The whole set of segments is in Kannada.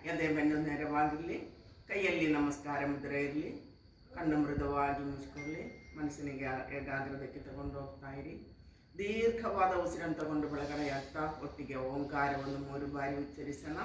ಎದೆ ಬೆನ್ನು ನೇರವಾಗಿರಲಿ, ಕೈಯಲ್ಲಿ ನಮಸ್ಕಾರ ಮುದ್ರೆ ಇರಲಿ, ಕಣ್ಣು ಮೃದುವಾಗಿ ಮುಚ್ಕೊಳ್ಳಿ, ಮನಸ್ಸಿನಿಗೆ ಏಕಾಗ್ರದಕ್ಕೆ ತಗೊಂಡು ಹೋಗ್ತಾ ಇರಿ. ದೀರ್ಘವಾದ ಉಸಿರನ್ನು ತಗೊಂಡು ಬೆಳಗಡೆ ಆಗ್ತಾ ಒಟ್ಟಿಗೆ ಓಂಕಾರವನ್ನು 3 ಬಾರಿ ಉಚ್ಚರಿಸೋಣ.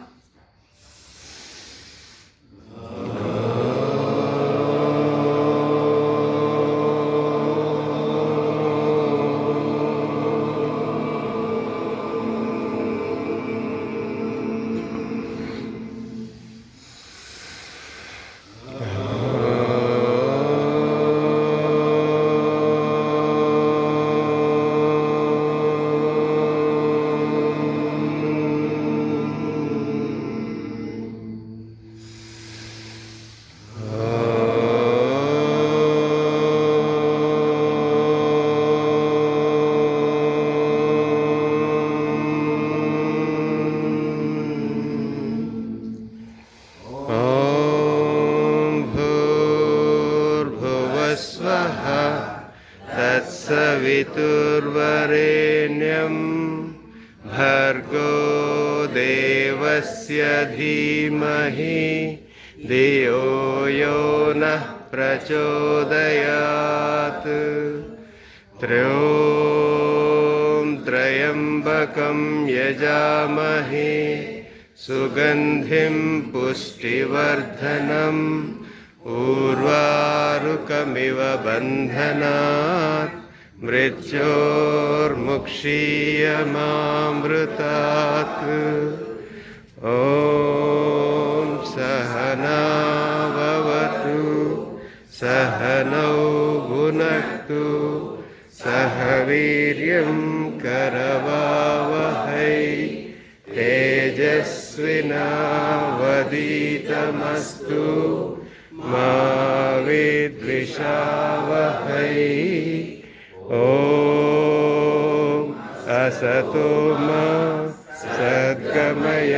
तत्सवितुर्वरेण्यं भर्गो देवस्य धीमहि धियो यो नः प्रचोदयात्. त्र्यम्बकं यजामहे सुगन्धिं पुष्टिवर्धनम् उर्वारुकमिव बन्धनात् मृत्योर्मुक्षीयमामृतात्. ॐ सहना भवतु सहनौ भुनक्तु सह वीर्यं करवावहै तेजस्विनावधीतमस्तु मा विद्विषावहै. ॐ असतो मा सद्गमय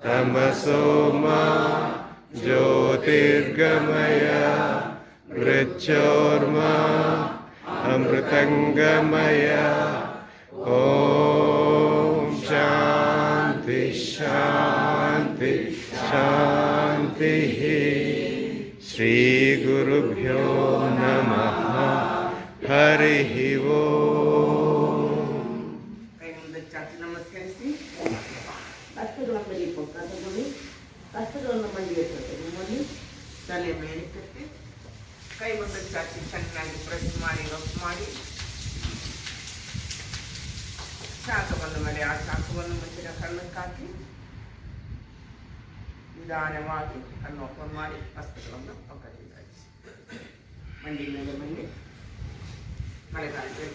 तमसो मा ज्योतिर्गमय मृत्योर्मा अमृतङ्गमय. ॐ शान्ति शान्ति शान्तिः. श्रीगुरुभ्यो नमः. हरिः ओम्. ಕೈ ಮುಂದೆ ಚಾಚಿ ನಮಸ್ಕರಿಸಿ, ಕಷ್ಟಗಳನ್ನು ತಗೊಳ್ಳಿ, ಕಷ್ಟಗಳನ್ನು ಮಂಡಿಗೆ ತಗೊಳ್ಳಿ, ತಲೆ ಮೇಲೆ ಕಟ್ಟಿ ಕೈ ಮುಂದೆ ಚಾಚಿ ಚೆನ್ನಾಗಿ ಪ್ರೆಸ್ ಮಾಡಿ ರಫ್ ಮಾಡಿ ಶಾಖವನ್ನು ಮೇಲೆ ಆ ಶಾಖವನ್ನು ಮುಚ್ಚಿನ ಕಣ್ಣಕ್ಕೆ ಹಾಕಿ ನಿಧಾನವಾಗಿ ಕಣ್ಣು ಓಪನ್ ಮಾಡಿ ಹಸ್ತಗಳನ್ನು ಪಕ್ಕದಲ್ಲಿ ಮಂಡಿ ಮೇಲೆ ಮಂಡಿ ಮಳೆಗಾಲಕ್ಕೆ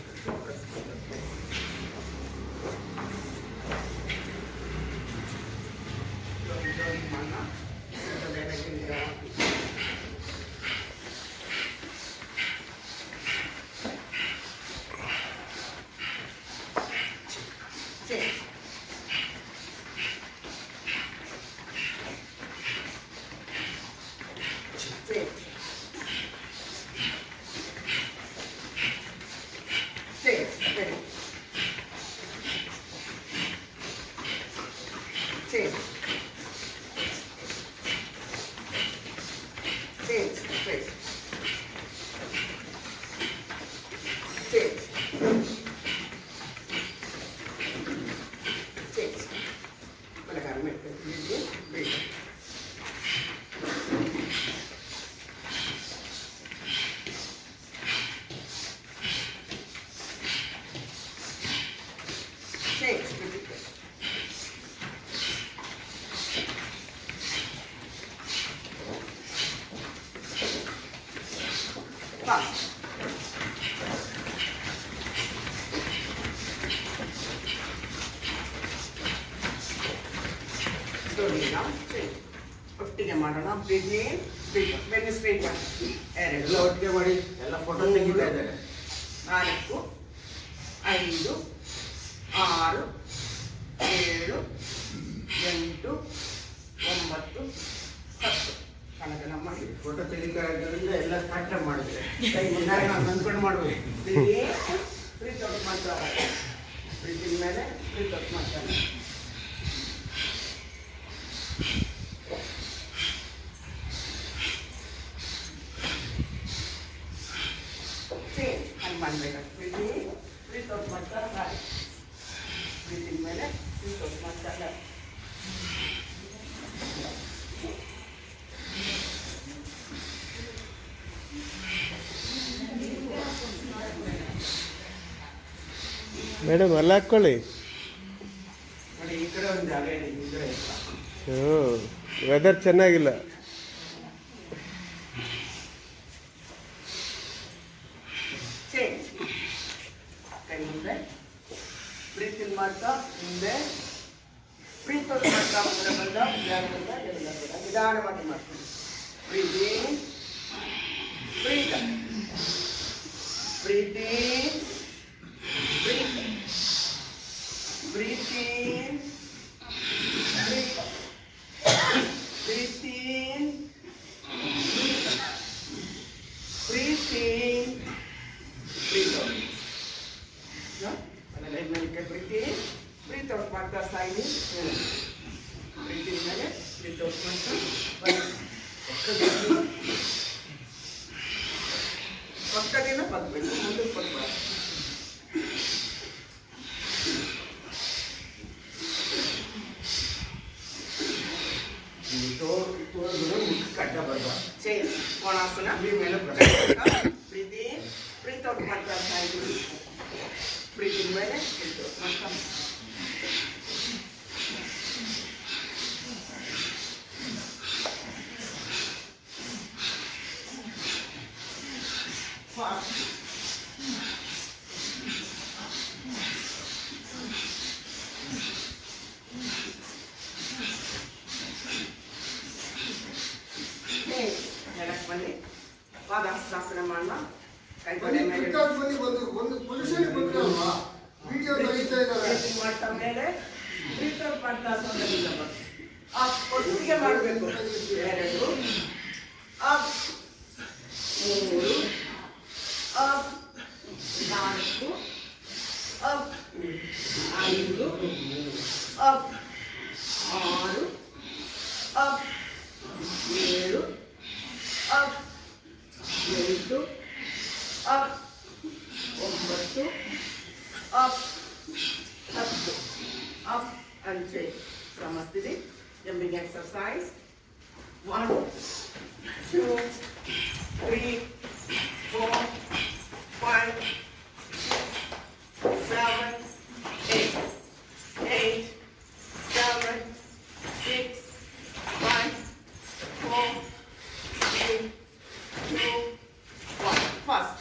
ಒಟ್ಟಿಗೆ ಮಾಡೋಣ. ಬೆನ್ನು ಸ್ಟ್ರೈಟ್ ಮಾಡಿ, ಎರಡು ಒಟ್ಟಿಗೆ ಮಾಡಿ ಎಲ್ಲ ಫೋಟೋ ತೆಗಿತಾ ಇದ್ದಾರೆ. 4 5 6 7 8 9 10 ಕನಕನ ಮಾಡಿ ಫೋಟೋ ತೆಗಿತಾ ಇದ್ದರಿಂದ ಎಲ್ಲ ಕಟ್ಟ ಮಾಡಿದ್ರೆ ಕೈ ಮುಂದೆ ಅಂದ್ಕೊಂಡು ಮಾಡ್ಬೇಕು. ಫ್ರೀ ಮಾಡ್ತಾರೆ, ಫ್ರೀ ಮೇಲೆ ಫ್ರೀ ಮಾಡ್ತಾರೆ. ಅನ್ಬೇಕು. ಪ್ರೀತಿ ಪ್ರೀತೋಟ್ ಮಾಡ್ತಾ ಸಾರಿ. ಪ್ರೀತಿ ಮೇಲೆ ಪ್ರೀತೋಟ್ ಮಾಡ್ತಾ ಮೇಡಮ್ ಅಲ್ಲಿ ಹಾಕ್ಕೊಳ್ಳಿ. ನೋಡಿ ಈ ಕಡೆ ಒಂದು ಜಾಗ ಇದೆ, ಈ ಕಡೆ ಇಲ್ಲ. ವೆದರ್ ಚೆನ್ನಾಗಿಲ್ಲ. ಚೇಂಜ್. ಕೈ ಮುಂದೆ ಪ್ರೀತಿ ಮಾಡ್ತಾ ಮುಂದೆ ಪ್ರೀತೋಟ್ ಮಾಡ್ತಾ ಮುಂದೆ ಬಂದ ಎಲ್ಲ ನಿಧಾನವಾಗಿ ಮಾಡ್ತೀನಿ. ಪ್ರೀತಿ ಪ್ರೀತ ಪ್ರೀತಿ ಪ್ರೀತಿ ಪ್ರೀತಿ ಪ್ರೀತಿ ಪ್ರೀತಿ ಪ್ರೀತೋಟ್ ಪ್ರೀತಿ ಪ್ರೀತೋಟ್ ಮಾಡ್ತಾ ಸಾಯಿ. ಪ್ರೀತಿ ಮೇಲೆ ಪ್ರೀತೋಟ್ ಮಾಡ್ತಾ ಪಕ್ಕದಿಂದ ಬರಬೇಕು, ಮುಂದಕ್ಕೆ ಬರಬಾರ್ದು. ಕಡ್ಡ ಬರಬಾರ್ದು. ಚೇಂಜ್. ಕೋಣಾಸನ ಮೇಲೆ ಪ್ರೀತಿ ಪ್ರೀತೋಟ್ ಮಾಡ್ತಾ ಸಾಯಿದ್ರು. ಪ್ರೀತಿ ಮೇಲೆ ಪ್ರೀತೋಟ್ ಮಾಡ್ತಾ ನೆಲಕ್ಕೆ ಬನ್ನಿ. ಪಾದಾಸ್ತಾಸನ ಮಾಡೋಣ. ಕೈ ಕೊಡೆ ಮೇಲೆ ಮಾಡ್ತಾ ಮೇಲೆ ಪ್ರೀತೋಟ್ ಮಾಡ್ತಾ ಸೊಂಟದಿಂದ ಬರ್ತೀವಿ. ಒಟ್ಟಿಗೆ ಮಾಡಬೇಕು. 2 up 3 up 4 up 5 up 6 up 7 up 8 up 9 up 10 up and change. Samastiti. Jumping exercise. 1 2 3 4 5 7 8 8 7 6 5 4 3 2 1. First.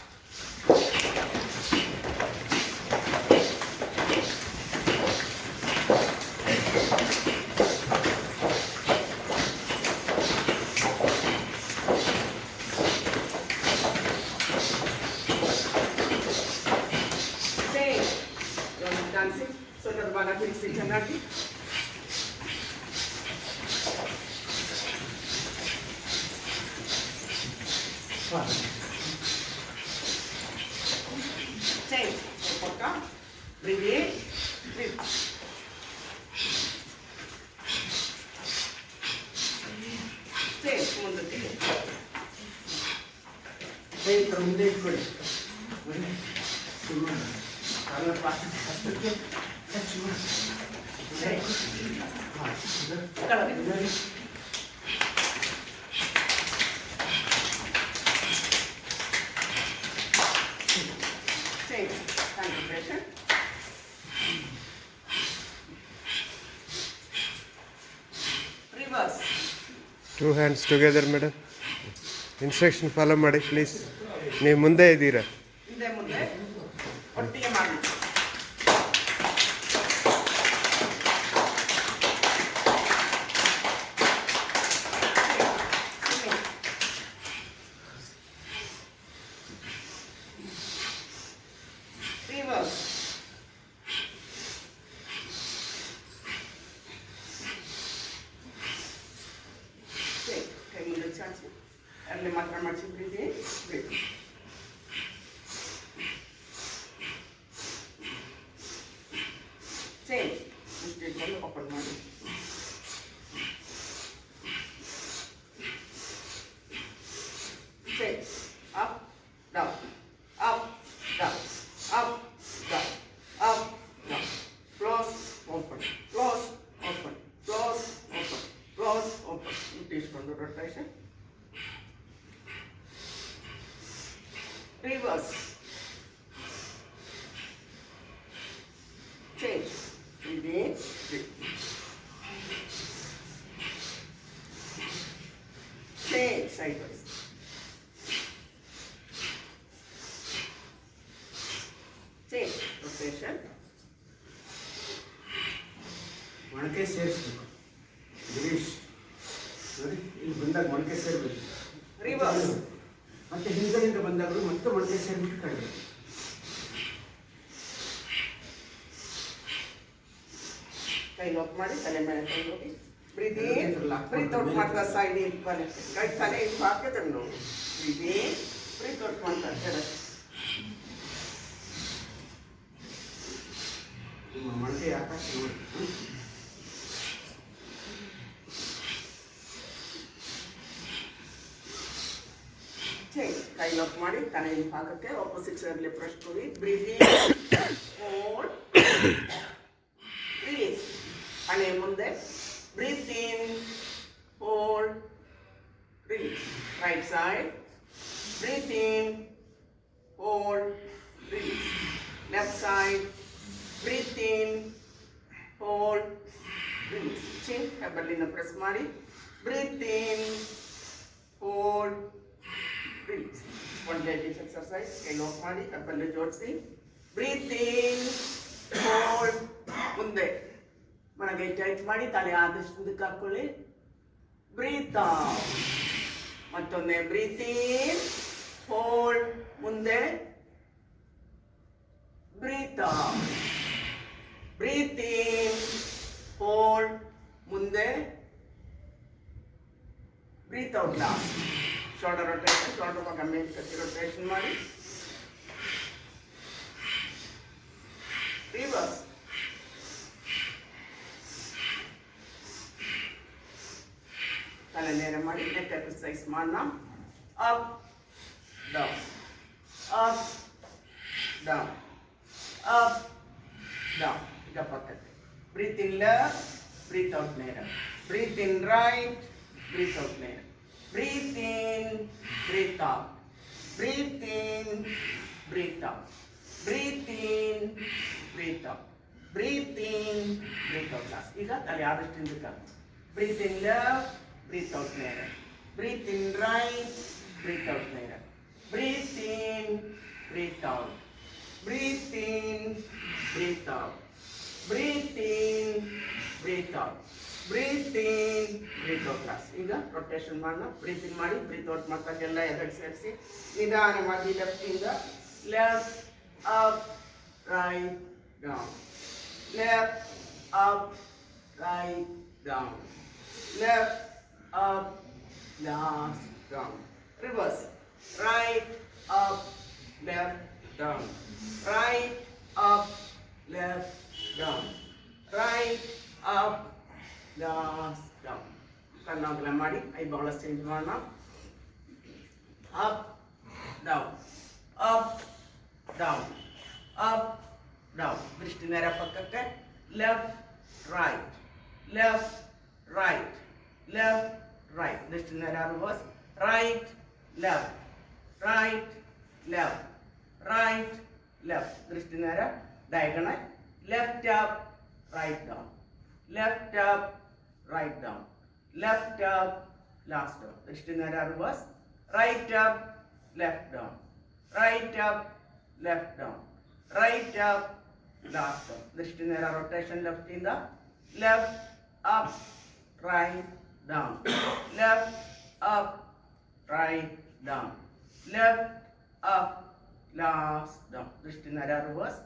Dancing, so that one of things is energy. Change. Bring it. Breathe. Change. ಮುಂದಕ್ಕೆ. ಮುಂದೆ ಇಟ್ಕೊಳ್ಳಿ. Concentration. 2 hands together, madam. Instruction follow ಮಾಡಿ ಪ್ಲೀಸ್. ನೀವು ಮುಂದೆ ಇದ್ದೀರಾ? ಹಿಂದೆ ಮುಂದೆ ಒಟ್ಟಿಗೆ ಮಾಡಿ. Reverse. ಕೈ ಮುಂದೆ ಚಾಚಿ ಅಲ್ಲಿ ಮಾತ್ರ ಮಾಡಿಸಿ ಪ್ರೀತಿ. ಚೇಂಜ್. ಇಷ್ಟೆಲ್ಲ ಓಪನ್ ಮಾಡಿ. Change. Up down up down. ಒಂದು rotation. Reverse. Change. Again. Change sideways. Change rotation. ಮೊಣಕೆ ಸೇರಿಸ್ಬೇಕು. ಗಿರೀಶ್ ನೋಡಿ, ಇಲ್ಲಿ ಬಂದಾಗ ಮೊಣಕೆ ಸೇರ್ಬೇಕು. Reverse. ಮತ್ತೆ ಹಿಂದೆಯಿಂದ ಬಂದಾಗಲೂ ಮತ್ತೆ ಮೊಣಕೆ ಸೇರ್ಬಿಟ್ಟು ಕಡಿಮೆ. ಕೈ ಲಾಕ್ ಮಾಡಿ ತಲೆ ಮೇಲೆ ಕೈ ಹೋಗಿ ಬ್ರೀತ್ ಇನ್, ಬ್ರೀತ್ ಔಟ್ ಮಾಡ್ತಾ ಸೈಡ್ ಇನ್ ಬನ್ನಿ. ಕೈ ತಲೆ ಇಲ್ಲಿ ಹಾಕಿದ್ರೆ ನೋಡಿ. ಬ್ರೀತ್ ಇನ್, ಬ್ರೀತ್ ಔಟ್ ಮಾಡ್ತಾ ಎಡ. ನಿಮ್ಮ ಮೊಣಕೆ ಆಕಾಶ ನೋಡಿ. ಚೇಂಜ್. ಕೈ ಲಾಕ್ ಮಾಡಿ ತಲೆ ಇಲ್ಲಿ ಭಾಗಕ್ಕೆ ಆಪೋಸಿಟ್ ಸೈಡ್ಲಿ ಪ್ರೆಸ್ ಕೊಡಿ. Breathe in, hold, release. ತಲೆ ಮುಂದೆ. Breathe in, hold, release. Right side. Breathe in, hold, release. Left side. Breathe in, hold, release. Chin ಹೆಬ್ಬೆರಳಿನ ಪ್ರೆಸ್ ಮಾಡಿ. Breathe in, hold, release. One ladies exercise. ಕೈ ಲಾಕ್ ಮಾಡಿ ಹೆಬ್ಬೆರಳು ಜೋಡಿಸಿ. ಬ್ರೀತ್ ಇನ್, ಹೋಲ್ಡ್, ಮುಂದೆ ಮನಗೈ ಟೈಟ್ ಮಾಡಿ ತಲೆ ಆದಷ್ಟು ಮುಂದಕ್ಕೆ ಹಾಕೊಳ್ಳಿ. Breathe out. ಮತ್ತೊಮ್ಮೆ ಬ್ರೀತ್ ಇನ್, ಹೋಲ್ಡ್, ಮುಂದೆ. Breathe out. Breathe in, hold, ಮುಂದೆ. Breathe out last. Shoulder rotation. Shoulder ಭಾಗ ಮೇಲೆ ಕತ್ತಿ ರೊಟೇಷನ್ ಮಾಡಿ. ರಿವರ್ಸ್. ತಲೆ ನೇರ ಮಾಡಿ ನೆಕ್ ಎಕ್ಸರ್ಸೈಸ್ ಮಾಡೋಣ. Up down, up down, up down. ಈಗ ಪಕ್ಕಕ್ಕೆ. Breathe in left, breathe out ನೇರ. Breathe in right, breathe out ನೇರ. Breathe in, breathe out. Breathe in, breathe out. Breathe in, breathe out. Breathe in, breathe out last. ಈಗ ತಲೆ ಆದಷ್ಟು ಹಿಂದಕ್ಕೆ. Breathe in left, breathe out ನೇರ. Breathe in right, breathe out ನೇರ. Breathe in, breathe out. Breathe in, breathe out. Breathe in, breathe out. Breathe in, breathe out last. ಈಗ ರೊಟೇಷನ್ ಮಾಡೋಣ. ಬ್ರೀತ್ ಇನ್ ಮಾಡಿ ಬ್ರೀತ್ ಔಟ್ ಮಾಡ್ತಾಗೆಲ್ಲ ಎದಕ್ಕೆ ಸೇರಿಸಿ ನಿಧಾನವಾಗಿ ಲೆಫ್ಟ್ ಇಂದ left, up, right, down. Left, up, right, down. Left, up, last, down. Reverse. Right, up, left, down. Right, up, left, down. Right, up, last, down. ಕಣ್ಣಾಗಲ ಮಾಡಿ ಐಬಾಳ ಚೇಂಜ್ ಮಾಡೋಣ. Up, down, up, down, up, down. ದೃಷ್ಟಿ ನೇರ ಪಕ್ಕಕ್ಕೆ. Left, right, left, right, left, right. Distance ನೇರ reverse. Right, left, right, left, right, left. ದೃಷ್ಟಿ ನೇರ diagonal. Left up, right down. Left up, right down. Left up, last down. ದೃಷ್ಟಿ ನೇರ reverse. Right up, left down. Right up, left down. Right up, last down. ದೃಷ್ಟಿ ನೇರ rotation left ಇಂದ. Left, up, right, down. Left, up, right, down. Left, up, last, down. Dೃಷ್ಟಿ ನೇರ reverse.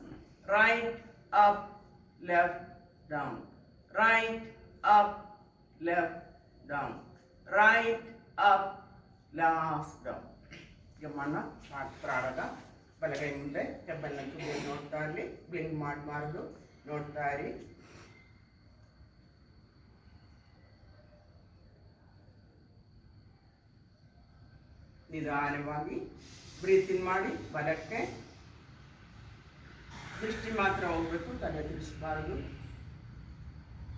Right, up, left, down. Right, up, left, down. Right, up, last, down. ಗಮನ ಪ್ರಾರಂಭ. ಬಲಗೈ ಮುಂದೆ ಹೆಬ್ಬೆರಳನ್ನು ನೋಡ್ತಾ ಇರಲಿ. ಬ್ಲಿಂಕ್ ಮಾಡಬಾರ್ದು, ನೋಡ್ತಾ ಇರಿ. ನಿಧಾನವಾಗಿ ಬ್ರೀತ್ ಇನ್ ಮಾಡಿ ಬಲಕ್ಕೆ. ದೃಷ್ಟಿ ಮಾತ್ರ ಹೋಗ್ಬೇಕು, ತಲೆ ತಿರ್ಸ್ಬಾರ್ದು.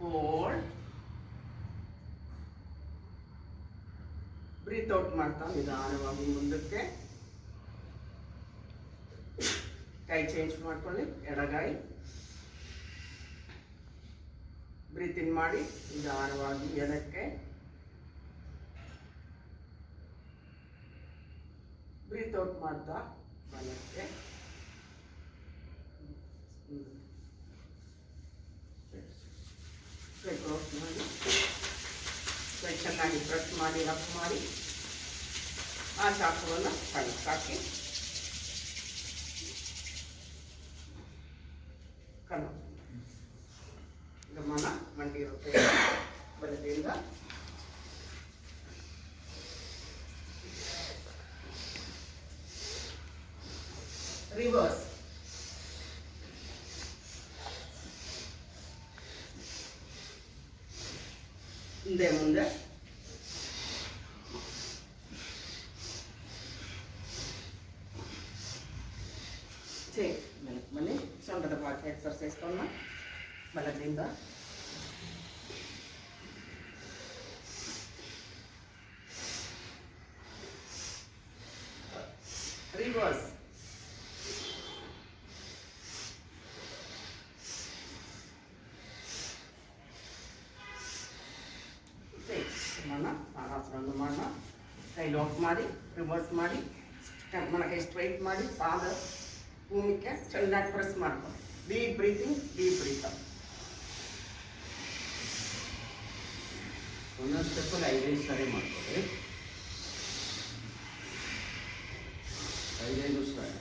ಹೋಲ್ಡ್, ಬ್ರೀತ್ ಔಟ್ ಮಾಡ್ತಾ ನಿಧಾನವಾಗಿ ಮುಂದಕ್ಕೆ. ಕೈ ಚೇಂಜ್ ಮಾಡ್ಕೊಳ್ಳಿ, ಎಡಗೈ. ಬ್ರೀತ್ ಇನ್ ಮಾಡಿ ನಿಧಾನವಾಗಿ ಎಡಕ್ಕೆ. ಬ್ರೀತ್ ಔಟ್ ಮಾಡ್ತಾ ಬಲಕ್ಕೆ. ಕೈ ಕ್ರಾಸ್ ಮಾಡಿ, ಕೈ ಚೆನ್ನಾಗಿ ಪ್ರೆಸ್ ಮಾಡಿ ರಫ್ ಮಾಡಿ ಆ ಚಾಕುವನ್ನು ಕಣ್ಣಕ್ಕೆ ಹಾಕಿ ಕಣ್ಣು ಗಮನ ಮಂಡಿ ಇರುತ್ತೆ ಬಲದಿಂದ. ರಿವರ್ಸ್. ಹಿಂದೆ ಮುಂದೆ. ಬನ್ನಿ, ಸೊಂಟದ ಭಾಗ ಎಕ್ಸರ್ಸೈಸ್ ಕೊನ್ನ ಬಲದಿಂದ. ರಿವರ್ಸ್. ತಾನಾಸನ ಮಾಡೋಣ. ಕೈ ಲಾಕ್ ಮಾಡಿ ರಿವರ್ಸ್ ಮಾಡಿ ಕೈ ಸ್ಟ್ರೈಟ್ ಮಾಡಿ ಪಾದ ಭೂಮಿಗೆ ಚೆನ್ನಾಗಿ ಪ್ರೆಸ್ ಮಾಡ್ಕೊಂಡು ಡೀಪ್ ಬ್ರೀತಿಂಗ್, ಡೀಪ್ ಬ್ರೀತ್. ಒಂದೊಂದು ಸ್ಟೆಪ್ಪಲ್ಲಿ 5 ಸಾರಿ ಮಾಡ್ಕೊಳ್ಳಿ. 5 ಸಾರಿ.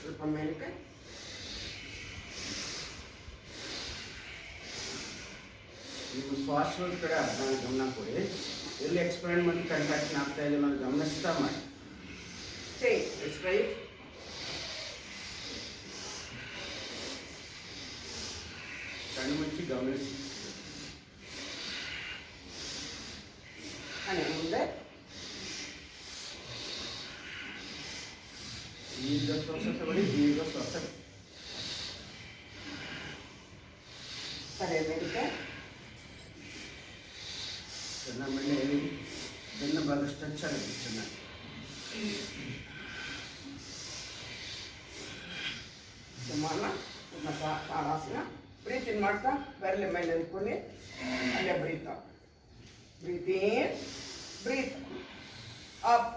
ಸ್ವಲ್ಪ ಮೇಲಕ್ಕೆ. ನೀವು ಶ್ವಾಸದ ಕಡೆ ಅದನ್ನ ಗಮನ ಕೊಡಿ. ಎಲ್ಲಿ ಎಕ್ಸ್ಪೆರಿಮೆಂಟ್ ಮತ್ತು ಕಂಟ್ರಾಕ್ಷನ್ ಆಗ್ತಾ ಇದೆ ಅನ್ನೋದು ಗಮನಿಸ್ತಾ ಮಾಡಿ. ಸ್ಟ್ರೈಟ್. ಕಣ್ಣು ಮುಚ್ಚಿ ಗಮನಿಸಿ. ಹಣೆ ಮುಂದೆ. ದೀರ್ಘ ಶ್ವಾಸ ತಗೊಳ್ಳಿ, ದೀರ್ಘ ಶ್ವಾಸ. ತಲೆ ಮೇಲಕ್ಕೆ. ಚೆನ್ನಾಗಿ ಮೇಲೆ ಬೆನ್ನ ಭಾಗ ಸ್ಟ್ರೆಚ್ ಆಗುತ್ತೆ ಚೆನ್ನಾಗಿ. ಸಮಾನ ತಾನಾಸನ. ಬ್ರೀತ್ ಇನ್ ಮಾಡ್ತಾ ಬೆರಳೆ ಮೇಲೆ ಅಂದ್ಕೊಳ್ಳಿ, ಅಲ್ಲೇ breathe out. Breathe in, breathe up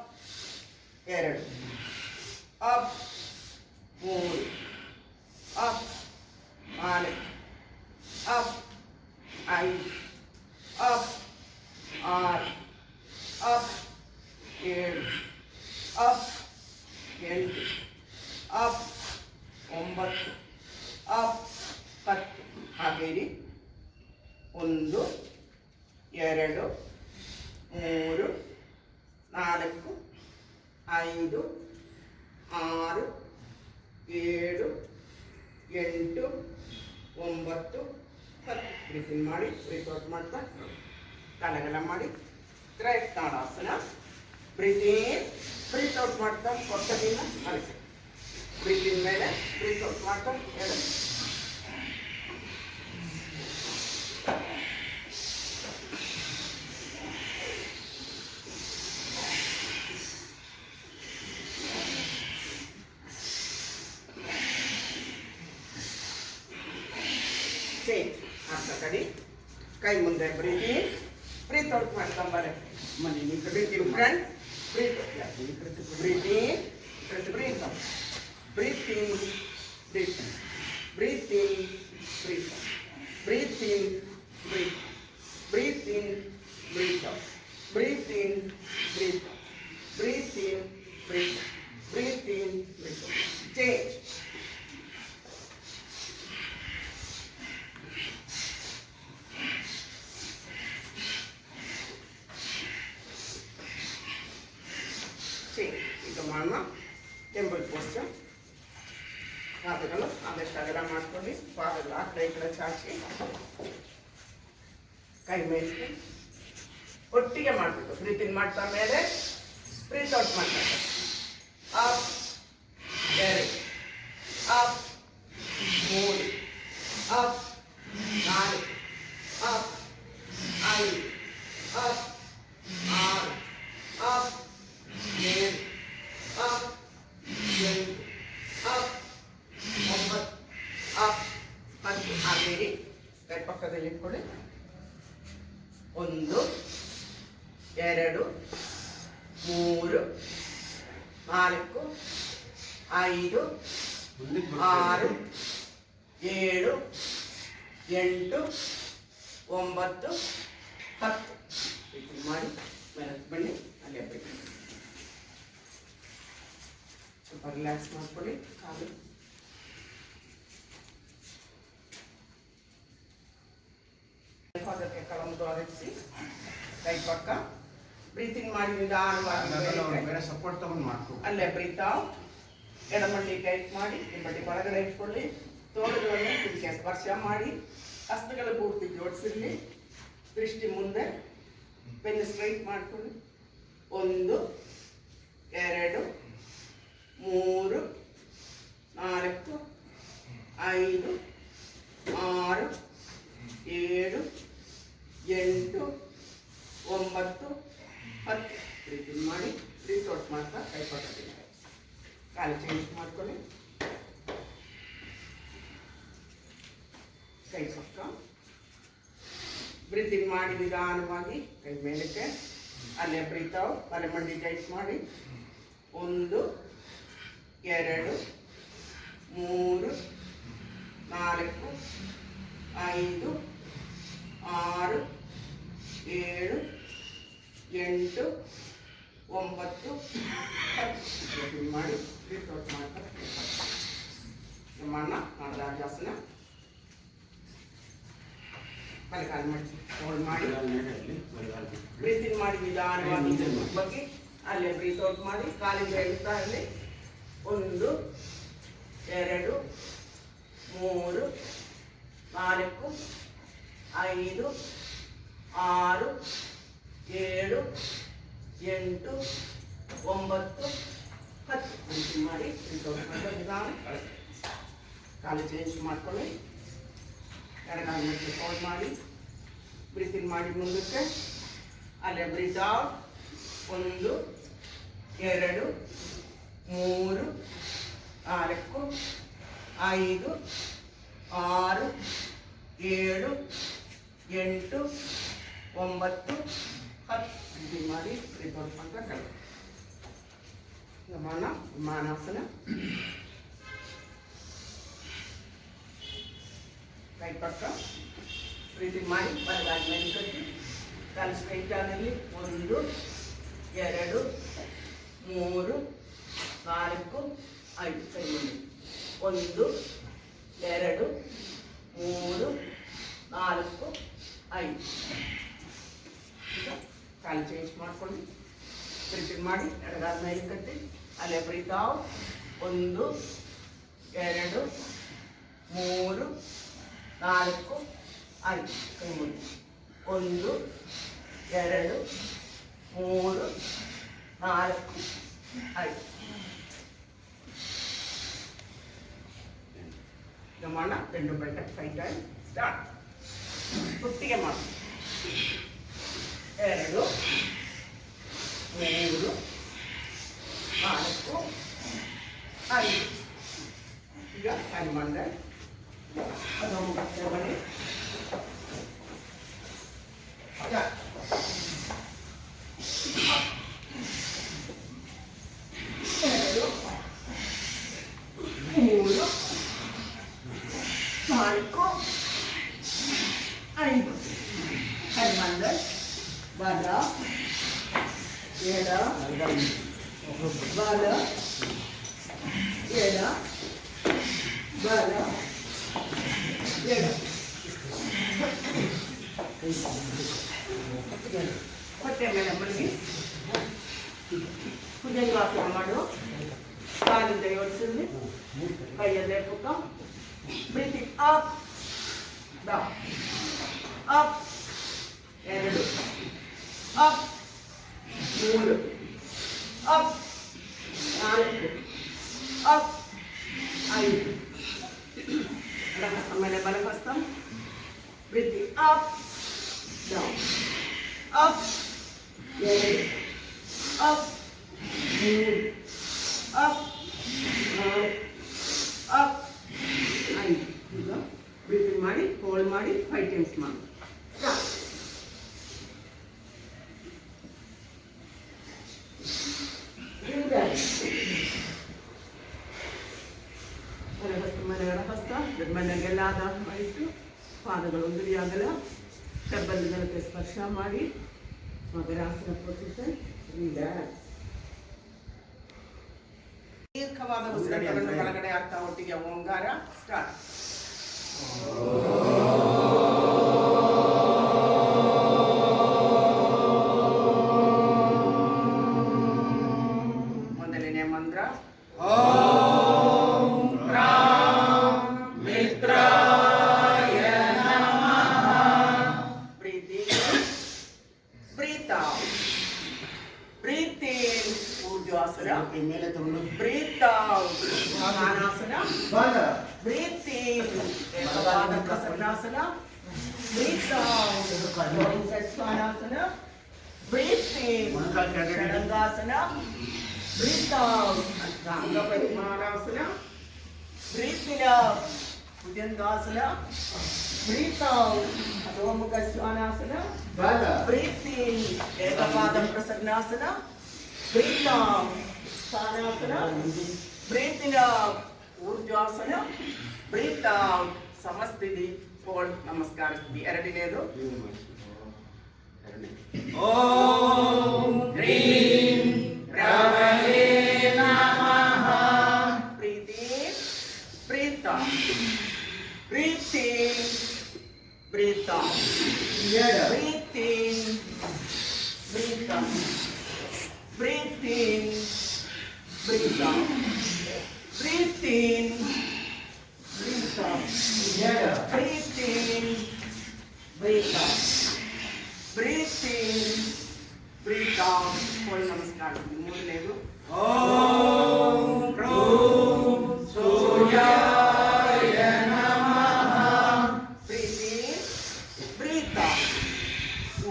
2, up 3, up 4, up 5, up 6, up 7, up 8, up 9, up 10. ಹಾಗೆ ಇರಿ. 1, 2, 3, 4, 5, 6, 7, 8, 9, 10. ಬ್ರೀತ್ ಇನ್ ಮಾಡಿ ಬ್ರೀತ್ ಔಟ್ ಮಾಡ್ತಾ ತಲೆಗೆಲ್ಲ ಮಾಡಿ right tadasana. Breathe in, breathe out ಮಾಡ್ತಾ ಹೊಟ್ಟೆಯಿಂದ ಅಳಿಸಿ. ಬ್ರೀತ್ ಇನ್ ಮೇಲೆ ಬ್ರೀತ್ ಔಟ್ ಮಾಡ್ತಾ ಹೇಳಿ. ಅರ್ಧ ಕಡಿ ಕೈ ಮುಂದೆ ಬ್ರೀತ್ ಇನ್, ಬ್ರೀತ್ ಔಟ್ ಮಾಡ್ತಾ ಬರುತ್ತೆ. ಮನೆ ಈ ಕಡೆ breathe in front, breathe breathe in, breathe out, breathe in, breathe breathe in, breathe breathe in, breathe breathe in, breathe out, breathe in, breathe breathe in, breathe breathe in, breathe change. ಈಗ ಮಾಡೋಣ ಟೆಂಪಲ್ ಪೋಸ್ಚರ್. ಪಾದಗಳು ಆದಷ್ಟು ಅಗಲ ಮಾಡ್ಕೊಳ್ಳಿ. ಪಾದಗಳು ಆ ಕಡೆ ಈ ಕಡೆ ಚಾಚಿ ಕೈ ಮೇಲ್ಗೆ ಒಟ್ಟಿಗೆ ಮಾಡಬೇಕು. ಬ್ರೀತ್ ಇನ್ ಮಾಡ್ತಾ ಮೇಲೆ ಬ್ರೀತ್ ಔಟ್ ಮಾಡ್ತಾ ಅಪ್ 2, ಅಪ್ 3, ಅಪ್ 4, ಅಪ್ 5, ಪಕ್ಕದಲ್ಲಿ ಇಟ್ಕೊಳ್ಳಿ. 1 2 3 4 5 6 7 8 9 10 ಮಾಡಿ ಮೇಲೆ ಬನ್ನಿ. ಅಲ್ಲೇ ಬಿಡಿ. ಸ್ವಲ್ಪ ರಿಲ್ಯಾಕ್ಸ್ ಮಾಡ್ಕೊಳ್ಳಿ. ಕಾಲು ಅದಕ್ಕೆ ಕಳಂದು ಅರಗಿಸಿ ಕೈ ಪಕ್ಕ ಬ್ರೀತಿಂಗ್ ಮಾಡಿ ನಿಧಾನವಾಗಿ ಸಪೋರ್ಟ್ ತಗೊಂಡು ಮಾಡ್ಕೊ. ಅಲ್ಲೇ ಬ್ರೀತ್ ಔಟ್. ಎಡಮಳ್ಳಿ ಟೈಟ್ ಮಾಡಿ ಹಿಂಬಡ್ಡಿ ಒಳಗಡೆ ಇಟ್ಕೊಳ್ಳಿ. ತೋಳುಗಳನ್ನು ಇದಕ್ಕೆ ಸ್ಪರ್ಶ ಮಾಡಿ ಹಸ್ತಗಳ ಪೂರ್ತಿ ಜೋಡಿಸಿರಲಿ. ದೃಷ್ಟಿ ಮುಂದೆ. ಬೆನ್ನು ಸ್ಟ್ರೈಟ್ ಮಾಡ್ಕೊಳ್ಳಿ. 1 2 3 4 5 6 7 8 9 10 ಬ್ರೀತಿಂಗ್ ಮಾಡಿ. ಬ್ರೀತ್ ಔಟ್ ಮಾಡ್ತಾ ಕೈ ಪಕ್ಕದಲ್ಲಿ ಕಾಲು ಚೇಂಜ್ ಮಾಡ್ಕೊಳ್ಳಿ. ಕೈ ಪಕ್ಕ ಬ್ರೀತಿಂಗ್ ಮಾಡಿ ನಿಧಾನವಾಗಿ ಕೈ ಮೇಲಕ್ಕೆ. ಅಲ್ಲೇ ಬ್ರೀತ್ ಔಟ್. ಬಲೆ ಮಂಡಿ ಟೈಟ್ ಮಾಡಿ. 1 2 3 4 5 6 7 8 9 10 ಮಾಡಿ ಬ್ರೀತ್ ಔಟ್ ಮಾಡ್ತಾರೆ. ನಮ್ಮಣ್ಣ ನಾಡರಾಜಾಸನ. ಬಲಗಾಲು ಮಾಡಿ ಹೋಲ್ಡ್ ಮಾಡಿ. ಬ್ರೀತಿಂಗ್ ಮಾಡಿ ನಿಧಾನವಾಗಿ ಬಗ್ಗೆ ಅಲ್ಲೇ ಬ್ರೀತ್ ಔಟ್ ಮಾಡಿ. ಕಾಲಿಂದ ಇಳ್ತಾ ಇರಲಿ. 1 2 3 4 5 6 7 8 9 10 ಬ್ರೀತಿಂಗ್ ಮಾಡಿ. ಬ್ರೀತ್ ಔಟ್ ಮಾಡಿ ನಿಧಾನ. ಕಾಲು ಚೇಂಜ್ ಮಾಡ್ಕೊಳ್ಳಿ. ಎಡಗಾಲು ಮುಚ್ಚಿ ಹೋಲ್ಡ್ ಮಾಡಿ. ಬ್ರೀತಿಂಗ್ ಮಾಡಿ ಮುಂದಕ್ಕೆ. ಅಲ್ಲೇ ಬ್ರೀತ್ ಔಟ್. 1 2 3 4 5 6 7 8 9 10 ಬ್ರೀತಿಂಗ್ ಮಾಡಿ. ಬ್ರೀತ್ ಔಟ್ ಮಾಡ್ತಾ ಕೈ ವಿಮಾನಾಸನ. ಕೈ ಪಕ್ಕ ಬ್ರೀತಿಂಗ್ ಮಾಡಿ. ಬಲಗಾಲ ಮೇಲೆ ಕಟ್ಟಿ ಕಾಲು ಸ್ಟ್ರೈಟ್ ಆಗಲಿ. 1 2 3 4 5 ಕೈ ಮಾಡಿ. 1 2 3 4 5 ಈಗ ಕಾಲು ಚೇಂಜ್ ಮಾಡ್ಕೊಳ್ಳಿ. ಬ್ರೀತಿಂಗ್ ಮಾಡಿ. ಎಡಗಾಲ ಮೇಲೆ ಕಟ್ಟಿ ಅಲ್ಲೇ ಬ್ರೀತ್ ಔಟ್. 1 2 3 4 5 ಕೈ ಮಾಡಿ. 1 2 3 4 5 ನಮ್ಮಣ್ಣ 2 ಗಂಟೆ 5 ಟೈಮ್ ಸ್ಟಾರ್ಟ್. ಒಟ್ಟಿಗೆ ಮಾಡಿ. 2 3 4 5 ಈಗ ಅಲ್ಲಿ ಮಾಡಿದೆ. ಅದೊಂದು ಬಟ್ಟೆ ಬನ್ನಿ. 2 3 4 5 ಹನುಮಂದ ಬಲ ಎಡ ಬಲ ಎಡ ಬಲ ಎಡ. ಹೊಟ್ಟೆ ಮೇಲೆ ಮಲಗಿ ಭುಜಂಗಾಸನ ಮಾಡು. ಕಾಲಿಂದ ಯೋಚಿಸಿದ್ವಿ. ಕೈಯಲ್ಲೇ ಪುಕ್ಕ. Breathing up down up 2 up 3 up 4 up 5 ಆಮೇಲೆ ಬಲಹಸ್ತ. Breathing up down up 2 up 3 up 4 up 5 ಈಗ ಬ್ರೀತಿಂಗ್ ಬ್ರೀತಿಂಗ್ ಮಾಡಿ, ಹೋಲ್ಡ್ ಮಾಡಿ 5 ಟೈಮ್ಸ್ ಮಾಡಿ. ಮನೆಗಳ ಹಸ್ತ ಮನೆಗೆಲ್ಲ ಆಧಾರ ಮಾಡಿಟ್ಟು ಪಾದಗಳು ಉದುರಿಯಾಗಲ್ಲ, ಕಬ್ಬಲಿನಕ್ಕೆ ಸ್ಪರ್ಶ ಮಾಡಿ ಮಕರಾಸನ ಪೊಸಿಷನ್. ರಿಲ್ಯಾಕ್ಸ್. ದೀರ್ಘವಾದ ಉಸಿರಾಟವನ್ನು ಹೊರಗಡೆ ಆಗ್ತಾ ಒಟ್ಟಿಗೆ ಓಂಕಾರ ಸ್ಟಾರ್ಟ್. ಮೊದಲನೇ ಮಂತ್ರ ಮೇಲೆ ತಗೊಂಡು breathe out Svanasana, breathe in Ekavada Prasanasana, breathe out Svanasana, breathe in Sharangasana, breathe out Ashtanga Parimarasana, breathe in up Bhujangasana, breathe out Adho Svanasana, breathe in Ekavada Prasanasana, breathe out Svanasana, breathe in up Ujjasana, breathe out Samastiti. Hold Namaskar. ಎರಡನೇದು ಓಂ ಹ್ರೀಂ ಪ್ರಭವೇ ನಮಃ. Breathe in, breathe out, breathe in, breathe out, breathe in, breathe out, breathe in, breathe out, breathe in, breathe out, breathe in, breathe out, breathe in, breathe out. Hold Namaskar. ಮೂರನೇದು ಓಂ ಹ್ರೂಂ ಸೂರ್ಯಾಯ ನಮಃ. Breathe in, breathe out.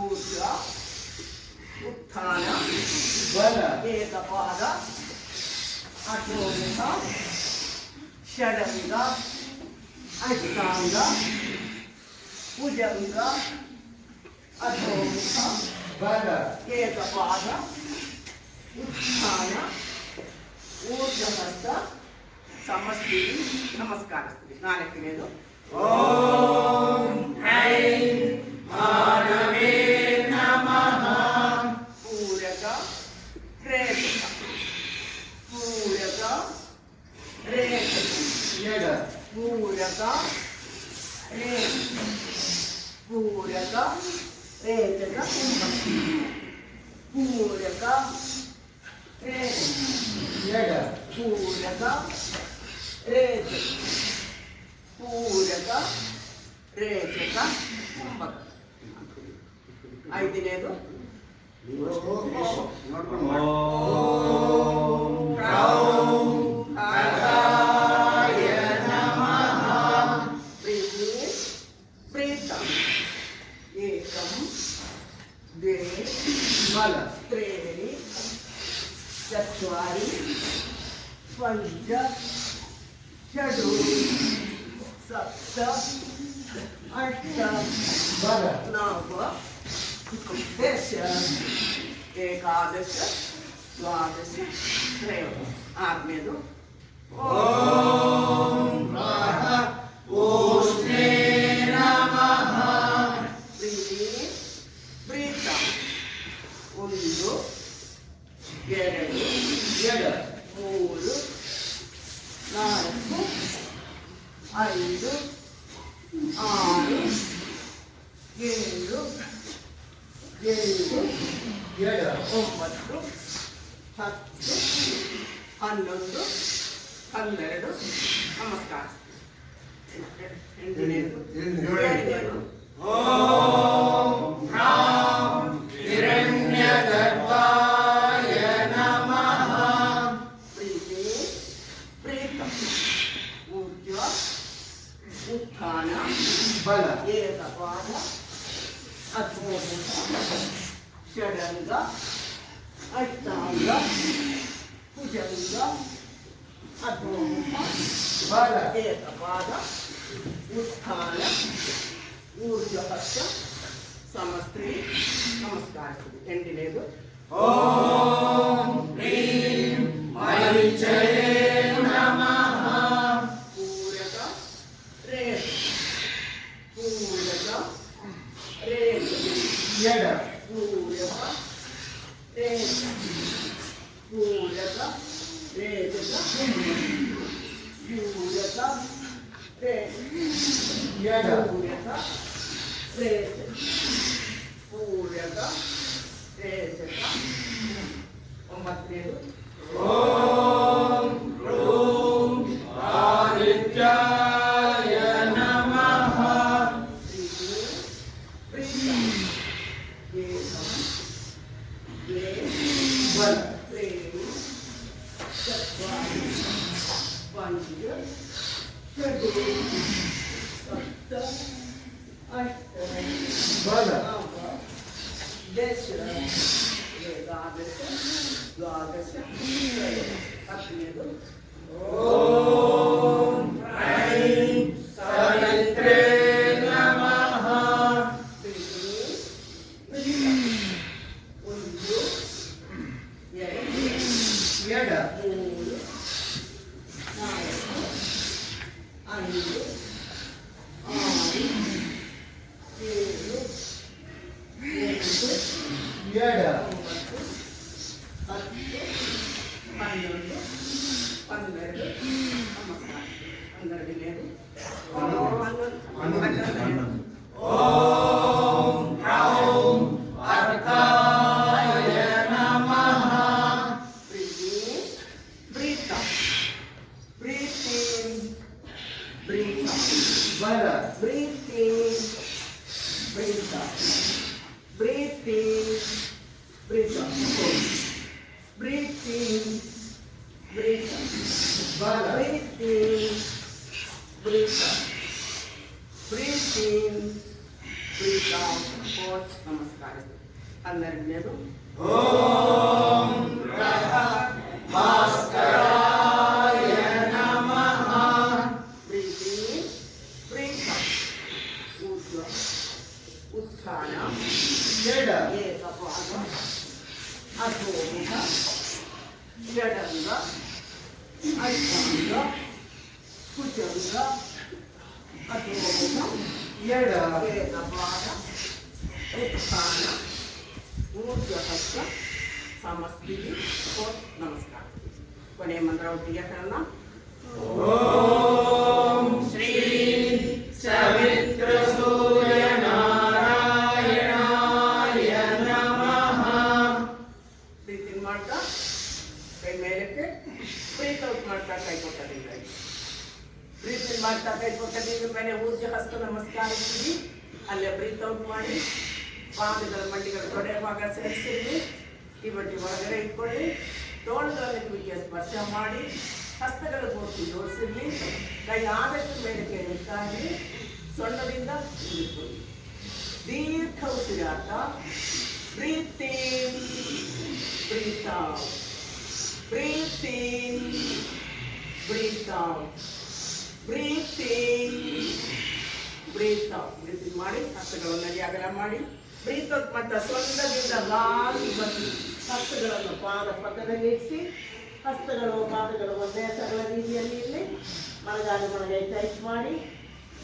ಊರ್ಧ್ವ ಉತ್ಥಾನ ಏಕಪಾದ ಅಧೋಮುಖ ಷಡಂಗ ಅಷ್ಟಾಂಗ ಭುಜಂಗ ಅಧೋಮುಖ ಏಕಪಾದ ಉತ್ಥಾನ ಊರ್ಧ್ವಹಸ್ತ ಸಮಸ್ಥಿತಿ ನಮಸ್ಕಾರಸ್ಥಿತಿ. ನಾಲ್ಕನೇದು ಓಂ ಹ್ರೈಂ ಮಾನವೇ ನಮಃ. ಪೂರಕ ರೇಖಕ ಪೂರಕ ರೇಖಕ ಪೂರಕ ರೇಖಕ ಪೂರಕ ರೇಖಕ ಪೂರಕ ರೇಖಕ ಪೂರಕ ರೇಖಕ ಪೂರಕ ರೇಖಕ ಕುಂಭಕ. ಐದನೇದು ಏಕಂ ದ್ವೇ ತ್ರೀಣಿ ಚತ್ವಾರಿ ಪಂಚ ಷಡು ಸಪ್ತ ಅಷ್ಟ ನವ ದಶ ಏಕಾದಶ ದ್ವಾದಶ ತ್ರಯೋದಶ. ಆರನೇದು ಓಂ ಓಷ್ಣೇ ನಮಃ. ಬ್ರೀತ್ ಒಂದು ಎರಡು ಮೂರು ನಾಲ್ಕು ಐದು ಆರು ಏಳು ಎಂಟು ಒಂಬತ್ತು ಹತ್ತು ಹನ್ನೊಂದು ಹನ್ನೆರಡು. ನಮಸ್ಕಾರ. ಎಂಟನೇದು ಓಂ ಹ್ರಾಂ ಹಿರಣ್ಯಗರ್ಭಾಯ ನಮಃ. ಪ್ರೀತ ಊರ್ಧ್ವ ಉತ್ಥಾನ ಏಕಪಾದ ಅಧೋಮುಖ ಷಡಂಗ ಅಷ್ಟಾಂಗ ಭುಜಂಗ ಅಧೋಮುಖ ಏಕಪಾದ ಉತ್ಥಾನ ಊರ್ಧ್ವ ಹಸ್ತ ಸಮಸ್ತ್ರಿ ನಮಸ್ಕಾರಿಸುವುದು. ಎಂಟನೇದು ಓಂ ಹ್ರೀಂ ಮರಿಚಯೇ ನಮಃ. ಪೂರಕ ರೇತ ಪೂರಕ ರೇತ ಎಡ ಪೂರಕ ರೇತ ಪೂರಕ ರೇತ ಪೂರಕ ರೇತ ಎಡ ಪೂರಕ ರೇತ ಪೂರಕ ರೇತ. ಒಂಬತ್ತನೇದು ಓಂ ರೂಂ ಆದಿತ್ಯಾಯ ನಮಃ. ಬಲ ಬಲ ಓಂ ಐಂ ಸವಿತ್ರೇ ನಮಃ. ಎಡ ಎಡ 11 ಓಂ ರೌಂ ಅರ್ಥಾಯ ನಮಃ. ಬಲ ನಮಸ್ಕಾರ. 12ನೇದು ಓಂ ರಹ ಭಾಸ್ಕರಾಯ ನಮಃ. ಉತ್ಥಾನ ಎಡ ಏಕಪಾದ ಅಧೋಮುಖ ಷಡಂಗ ಅಷ್ಟಾಂಗ ಕುಚಂಗ ಅಧೋಮುಖ ಎಡ ಏಕಪಾದ ಉತ್ಥಾನ ಊರ್ಧ್ವಹಸ್ತ ಸಮಸ್ತಿಗೆ ನಮಸ್ಕಾರ. ಕೊನೆಯ ಮಂತ್ರ ಒಟ್ಟಿಗೆ ಹೇಳೋಣ. ಓಂ ಶ್ರೀ ಸವಿತ್ರ ಸೂರ್ಯ ನಾರಾಯಣಾಯ ನಮಃ. ಪ್ರೀತಿ ಮಾಡ್ತಾ ಕೈ ಮೇಲಕ್ಕೆ ಪ್ರೀತ್ ಔಟ್ ಮಾಡ್ತಾ ಕೈ ಕೊಟ್ಟದಿಲ್ಲ. ಪ್ರೀತಿ ಮಾಡ್ತಾ ಕೈ ಕೊಟ್ಟದಿಲ್ಲ ಮೇಲೆ ಊರ್ಧ್ವ ಹಸ್ತ ನಮಸ್ಕಾರಿಸಿ ಅಲ್ಲೇ ಬ್ರೀತ್ ಔಟ್ ಮಾಡಿ ಪಾದಗಳ ಮಂಡಿಗಳ ತೊಡೆಯ ಭಾಗ ಸೇರಿಸಿರ್ಲಿ. ಈ ಬಟ್ಟಿ ಒಳಗಡೆ ಇಟ್ಕೊಳ್ಳಿ. ತೋಳುಗಳನ್ನು ಕಿವಿಗೆ ಸ್ಪರ್ಶ ಮಾಡಿ ಹಸ್ತಗಳ ಪೂರ್ತಿ ಜೋಡಿಸಿರ್ಲಿ. ಕೈ ಆದಷ್ಟು ಮೇಲಕ್ಕೆ ಇಡ್ತಾ ಇರಲಿ. ಸೊಣ್ಣದಿಂದ ಇಳಿಕೊಳ್ಳಿ. ದೀರ್ಘ ಉಸಿರಾಟ. Breathe in, breathe out, breathe in, breathe out, breathe in, breathe out. Breathe ಮಾಡಿ ಹಸ್ತಗಳನ್ನು ಅಗಲ ಮಾಡಿ ಬ್ರೀತ್ ಔಟ್ ಮಾಡ್ತಾ ಸೊಂಟದಿಂದ ಲಾಗಿ ಬಂದು ಹಸ್ತಗಳನ್ನು ಪಾದ ಪಕ್ಕದಲ್ಲಿ ಇರಿಸಿ ಹಸ್ತಗಳು ಪಾದಗಳು ಒಂದೇ ಸರಳ ರೀತಿಯಲ್ಲಿ ಇಲ್ಲಿ ಮೊಣಗೈ ಟೈಟ್ ಮಾಡಿ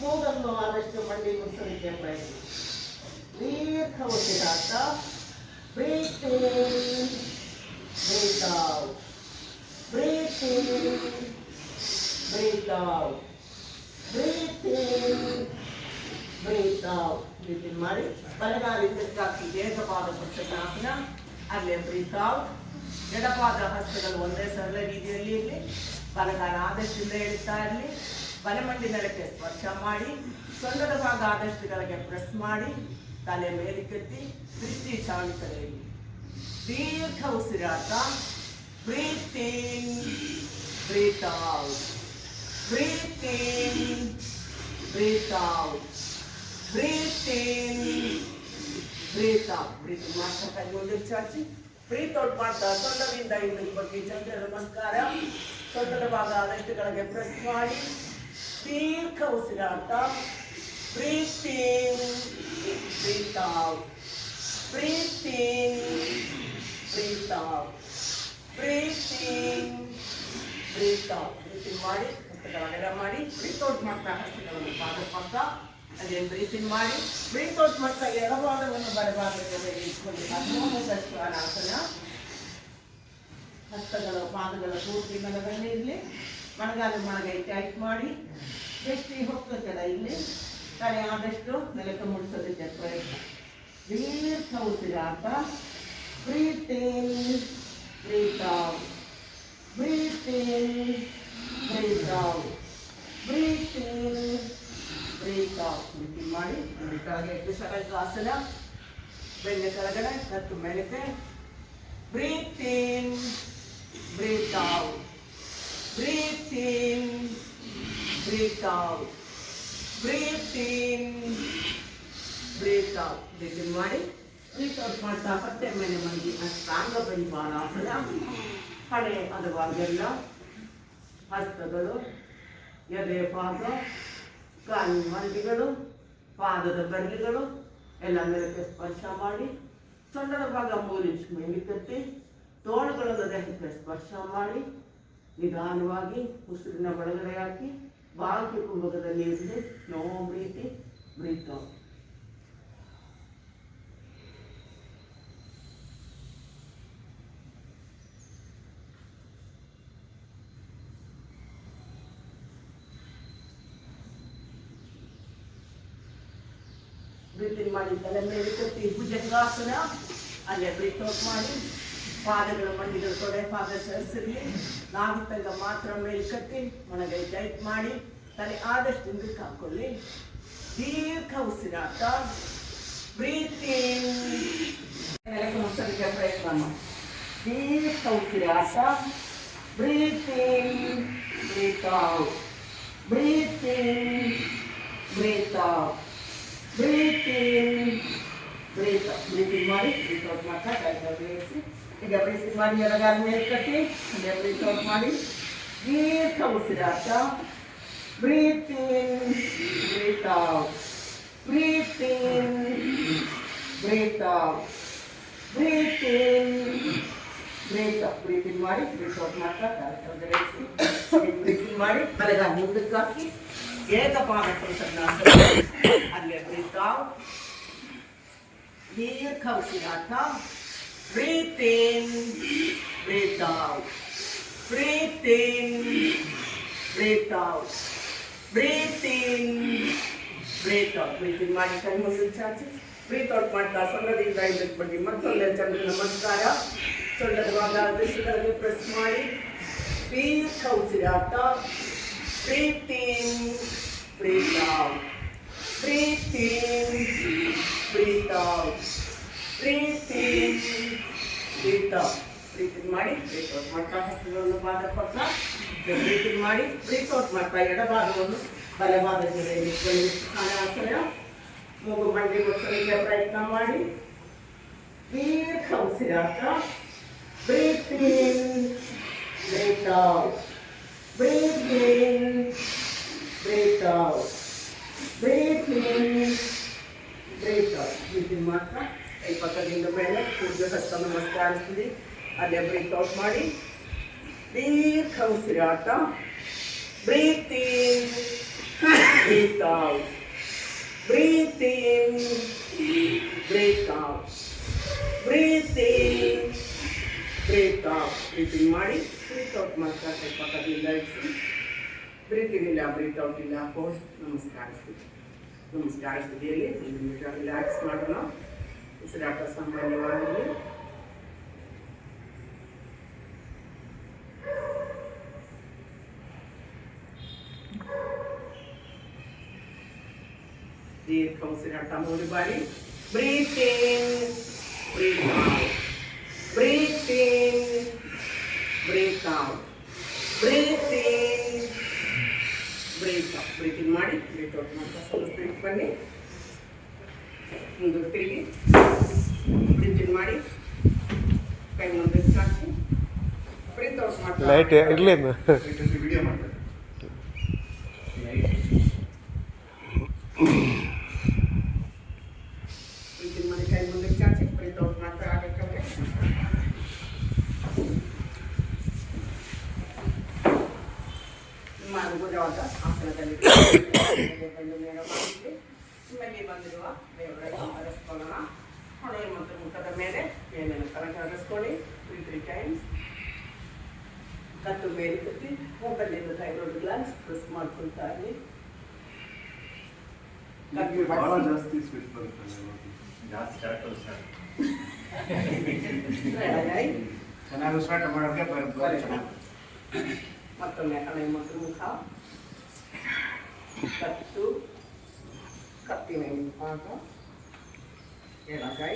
ಮೂಗನ್ನು ಆದಷ್ಟು ಮಂಡಿ ಮುಗಿಸಲಿಕ್ಕೆ ಪ್ರಯತ್ನ. ದೀರ್ಘ ಉಸಿರಾಟ. Breathe in, breathe out, breathe in, breathe out, breathe in, breathe out. Breathe in ಮಾಡಿ ಬಲಗಾಲಿ ಹಾಕಿ ಏಕಪಾದ ಪುರುಷಾಸನ. ಅಲ್ಲೇ ಬ್ರೀತ್ ಔಟ್. ಎಡಪಾದ ಹಸ್ತಗಳು ಒಂದೇ ಸರಳ ರೀತಿಯಲ್ಲಿ ಇರಲಿ. ಬಲಗಾಲ ಆದಷ್ಟಿಂದ ಎಳಿತಾ ಇರಲಿ. ಬಲಮಂಡಿ ನೆಲಕ್ಕೆ ಸ್ಪರ್ಶ ಮಾಡಿ ಸೊಂಟದ ಭಾಗ ಆದಷ್ಟು ಕೆಳಗೆ ಪ್ರೆಸ್ ಮಾಡಿ ತಲೆ ಮೇಲಕ್ಕೆತ್ತಿ ದೃಷ್ಟಿ ಚಾಲಿತರಲ್ಲಿ ದೀರ್ಘ ಉಸಿರಾಟ. Breathe in, breathe out, breathe in, breathe out, breathe in, breathe out. Breathe ಮಾಡ್ತಾ ಕೈಗೊಂಡು ಚಾಚಿ ಬ್ರೀತ್ ಔಟ್ ಮಾಡ್ತಾ ಸೊಂಟದಿಂದ ಹಿಂದಕ್ಕೆ ಬಗ್ಗೆ ಚಂದ್ರ ನಮಸ್ಕಾರ. ಸೊಂಟದ ಭಾಗ ಆದಷ್ಟು ಕೆಳಗೆ ಪ್ರೆಸ್ ಮಾಡಿ ದೀರ್ಘ ಉಸಿರಾಟ. Breathe in, breathe out. Breathe in, breathe out. Breathe in, breathe out. Breathe in ಮಾಡಿ, ಹಸ್ತಗಳ ಮಾಡಿ, breathe out ಮಾಡ್ತಾ ಹಸ್ತಗಳನ್ನು ಪಾದ ಪಕ್ಕ. ಅದೇ breathe in ಮಾಡಿ, breathe out ಮಾಡ್ತಾ ಎಡಭಾಗವನ್ನು ಬಲಭಾಗಕ್ಕೆ ಇಟ್ಕೊಂಡು ಅರ್ಧೋಮುಖಾಸನ. ಹಸ್ತಗಳ ಪಾದಗಳ ಪೂರ್ತಿ ಮನಗಣ್ಣೆ ಇರಲಿ. ಮಣಗಾಲು ಮಣಗೈ ಟೈಟ್ ಮಾಡಿ, ಎಷ್ಟು ಹೋಗ್ತದೆ ಇಲ್ಲಿ ತಲೆ ಆದಷ್ಟು ನೆಲಕ್ಕೆ ಮುಡಿಸೋದಕ್ಕೆ ಪ್ರಯತ್ನ. ದೀರ್ಘ ಉಸಿರಾಟ. Breathe in, breathe out. Breathe in, breathe out. Breathe in, breathe out. breathe ಮಾಡಿ. ಕೆಳಗೆ ವಿಸರ್ಗಾಸನ. ಬೆನ್ನೆ ಕೆಳಗಡೆ, ಕತ್ತು ಮೇಲಕ್ಕೆ. Breathe in, breathe out. Breathe in, breathe out. Breathe in, breathe out. Breathe in ಮಾಡಿ. Breathe out ಮಾಡ್ತಾ ಪತ್ತೆ ಮೇಲೆ ಮಲಗಿ ಅಷ್ಟಾಂಗ ಪರಿಪಾಲಾಸನ. ಹಣೆ ಅದವಾಗೆಲ್ಲ ಹಸ್ತಗಳು, ಎದೆ ಪಾದ, ಕಾಲಿನ ಮರಳಿಗಳು, ಪಾದದ ಬೆರಳುಗಳು ಎಲ್ಲ ನೆಲಕ್ಕೆ ಸ್ಪರ್ಶ ಮಾಡಿ. ಸೊಂಟದ ಭಾಗ 3 ಇಂಚ್ ಮೇಲಿಕ್ಕತ್ತಿ, ತೋಳುಗಳನ್ನು ದೇಹಕ್ಕೆ ಸ್ಪರ್ಶ ಮಾಡಿ. ನಿಧಾನವಾಗಿ ಉಸಿರಿನ ಒಳಗಡೆ ಹಾಕಿ ಬಾಕಿ ಕುಂಭಕದಲ್ಲಿ ಇருந்து no ಬ್ರೀತಿ breathe out. Breathe in ಮಾಡಿ ತಲೆ ಮೇಲೆ ಕಟ್ಟಿ ಭುಜಂಗಾಸನ. ಅಲ್ಲೇ ಬ್ರೀತ್ ಔಟ್ ಮಾಡಿ. ಪಾದಗಳು ಮಂಡಿಗಳು ತೊಡೆ ಪಾದ ಸರಿಸಿರಲಿ. ನಾಭಿತಂಗ ಮಾತ್ರ ಮೇಲೆ ಕಟ್ಟಿ ಒಣಗೈ ಟೈಟ್ ಮಾಡಿ ತಲೆ ಆದಷ್ಟು ಹಿಂದಕ್ಕೆ ಹಾಕೊಳ್ಳಿ. ದೀರ್ಘ ಉಸಿರಾಟ. ಬ್ರೀತ್ ಇನ್, ನೆಲಕ್ಕೆ ಮುಚ್ಚಲಿಕ್ಕೆ ಪ್ರಯತ್ನ ಮಾಡಿ. ದೀರ್ಘ ಉಸಿರಾಟ. Breathe in, breathe out. Breathe in, breathe out. Breathe in, breathe out. Breathe in ಮಾಡಿ, ಬ್ರೀತ್ ಔಟ್ ಮಾಡ್ತಾ ಕೈಗಳು ಬೇಯಿಸಿ. ಈಗ ಬ್ರೀತ್ ಇನ್ ಮಾಡಿ ಎಡಗಾಲ ಮೇಲೆ ಕಟ್ಟಿ ಈಗ ಬ್ರೀತ್ ಔಟ್ ಮಾಡಿ. ದೀರ್ಘ ಉಸಿರಾಟ. Breathe in, breathe out. Breathe in, breathe out. Breathe in, breathe out. Breathe in ಮಾಡಿ, ಬ್ರೀತ್ ಔಟ್ ಮಾಡ್ತಾ ಕೈಗಳು ಬೇಯಿಸಿ. ಬ್ರೀತ್ ಇನ್ ಮಾಡಿ ಬಲಗಾಲ ಮುಂದಕ್ಕೆ ಹಾಕಿ ಏಕಪಾದ ಪ್ರಸನ್ನಾಸನ. ಅಲ್ಲೇ ಬ್ರೀತ್ ಔಟ್. ದೀರ್ಘ ಉಸಿರಾಟ. Breathe in, breathe out. Breathe in, breathe out. Breathe in, breathe out. Breathe in ಮಾಡಿ ಕೈ ಮುಂದೆ ಚಾಚಿ. ಬ್ರೀತ್ ಔಟ್ ಮಾಡ್ತಾ ಸೊಂಟದಿಂದ ಇದಕ್ಕೆ ಬನ್ನಿ. ಮತ್ತೊಂದು ಚಂದ್ರ ನಮಸ್ಕಾರ. ಸೊಂಟದ ಭಾಗ ದೃಶ್ಯಗಳಿಗೆ ಪ್ರೆಸ್ ಮಾಡಿ. ದೀರ್ಘ ಉಸಿರಾಟ. Breathe in, breathe out. Breathe in, breathe out. Breathe in, breathe out. Breathe in ಮಾಡಿ, breathe out ಮಾಡ್ತಾ ಹಸ್ತಗಳನ್ನು ಪಾದ ಪಕ್ಕ. Breathe in ಮಾಡಿ, breathe out ಮಾಡ್ತಾ ಎಡಭಾಗವನ್ನು ಬಲಭಾಗಕ್ಕೆ ಇಟ್ಕೊಳ್ಳಿ. ಆಸನ. ಮೂಗು ಮಂಡಿ ಮುಚ್ಚಲಿಕ್ಕೆ ಪ್ರಯತ್ನ ಮಾಡಿ. ದೀರ್ಘ ಉಸಿರಾಟ. Breathe in, breathe out. Breathe in, breathe out. Breathe in, breathe out. Breathe in ಮಾಡ್ತಾ ಕೈ ಪಕ್ಕದಿಂದ ಮೇಲೆ ಸೂರ್ಯ ಹಸ್ತ ನಮಸ್ಕಾರಿಸ್ತೀವಿ. ಅಲ್ಲೇ ಬ್ರೀತ್ ಔಟ್ ಮಾಡಿ. ದೀರ್ಘ ಉಸಿರಾಟ. Breathe in, breathe out. Breathe in, breathe out. Breathe in, breathe out. Breathe in ಮಾಡಿ, ಬ್ರೀತ್ ಔಟ್ ಮಾಡ್ತಾ ಕೈ ಪಕ್ಕದಿಂದ ಇರಿಸಿ. ಬ್ರೀತ್ ಇನ್ ಇಲ್ಲ, ಬ್ರೀತ್ ಔಟ್ ಇಲ್ಲ ಹಾಕೊಂಡು ನಮಸ್ಕಾರಿಸ್ತೀವಿ. ನಮಸ್ಕಾರ ಸ್ಥಿತಿಯಲ್ಲಿ ಒಂದು ನಿಮಿಷ ರಿಲ್ಯಾಕ್ಸ್ ಮಾಡೋಣ. ಉಸಿರಾಟ ಸಾಮಾನ್ಯವಾಗಿರಲಿ. ದೀರ್ಘ ಉಸಿರಾಟ 3 ಬಾರಿ. Breathe in, breathe out. Breathe in, breathe out. Breathe in, breathe out. Breathe in ಮಾಡಿ, ಬ್ರೀತ್ ಔಟ್ ಮಾಡ್ತಾ ಸ್ವಲ್ಪ ಸ್ಪೀಡ್ ಬನ್ನಿ. ಮುಂದೆ ತಿರುಗಿ ಬ್ರೀತ್ ಇನ್ ಮಾಡಿ, ಕೈ ಮುಂದೆ ಚಾಚಿ ಬ್ರೀತ್ ಔಟ್ ಮಾಡ್ತಾ ಲೈಟ್ ಇರಲಿ ವಿಡಿಯೋ ಮಾಡ್ತಾರೆ. ಸ್ಥಿರವಾದ ಆಸನದಲ್ಲಿ ಬೆನ್ನು ನೇರ ಮಾಡಿಸಿ ನಿಮಗೆ ಬಂದಿರುವ ದೇವರನ್ನು ಹರಸ್ಕೊಳ್ಳೋಣ. ಹೊಣೆ ಮತ್ತು ಮುಖದ ಮೇಲೆ ಏನೇನು ಕನಕ ಹರಸ್ಕೊಳ್ಳಿ 3 ಟೈಮ್ಸ್. ಕತ್ತು ಮೇಲೆ ಕತ್ತಿ ಮೂಕಲ್ಲಿಂದ ಥೈರಾಯ್ಡ್ ಗ್ಲ್ಯಾಂಡ್ಸ್ ಪ್ರೆಸ್ ಮಾಡ್ಕೊಳ್ತಾ ಇರಲಿ. ಚೆನ್ನಾಗಿ ಉಸಿರಾಟ ಮಾಡೋಕ್ಕೆ ಮತ್ತೊಮ್ಮೆ ಹಣೆ ಮತ್ತು ಮುಖ, ಕತ್ತು, ಕತ್ತಿನ ಭಾಗ, ಎಡಗೈ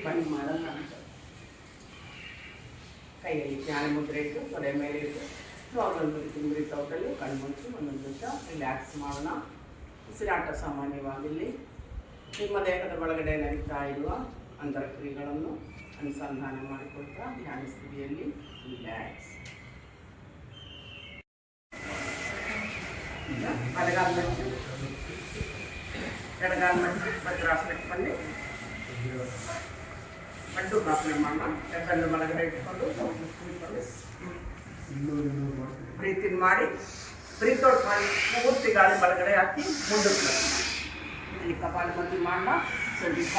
ಬಂದ್ ಮಾಡೋಣ. ಕೈಯಲ್ಲಿ ಜ್ಞಾನ ಮುದ್ರೆ ಇಟ್ಟು ತೊಡೆ ಮೇಲೆ ಇಟ್ಟು ನಾರ್ಮಲ್ ಬ್ರೀತ್ ಔಟಲ್ಲಿ ಕಣ್ಮುಚ್ಚಿ ಒಂದೊಂದು ನಿಮಿಷ ರಿಲ್ಯಾಕ್ಸ್ ಮಾಡೋಣ. ಉಸಿರಾಟ ಸಾಮಾನ್ಯವಾಗಿಲ್ಲಿ ನಿಮ್ಮ ದೇಹದ ಒಳಗಡೆ ನಡೀತಾ ಇರುವ ಅಂತರಕ್ರಿಯೆಗಳನ್ನು ಅನುಸಂಧಾನ ಮಾಡಿಕೊಳ್ತಾ ಧ್ಯಾನ ಸ್ಥಿತಿಯಲ್ಲಿ ರಿಲ್ಯಾಕ್ಸ್. ಬಲಗಾಲ ಮಚ್ಚಿ ಎಡಗಾಲ ಮಚ್ಚಿ ವಜ್ರಾಸನಕ್ಕೆ ಬನ್ನಿ. ಗಂಡು ಪ್ರಾರ್ಥನೆ ಮಾಡೋಣ. ಬೆನ್ನು ಒಳಗಡೆ ಇಟ್ಕೊಂಡು ಬ್ರೀತ್ ಇನ್ ಮಾಡಿ, ಬ್ರೀತ್ ಔಟ್ ಮಾಡಿ, ಪೂರ್ತಿ ಗಾಳಿ ಒಳಗಡೆ ಹಾಕಿ ಮುಂದಕ್ಕೆ ಇಲ್ಲಿ ಕಪಾಲಭಾತಿ ಮಾಡೋಣ. ಸ್ವಲ್ಪ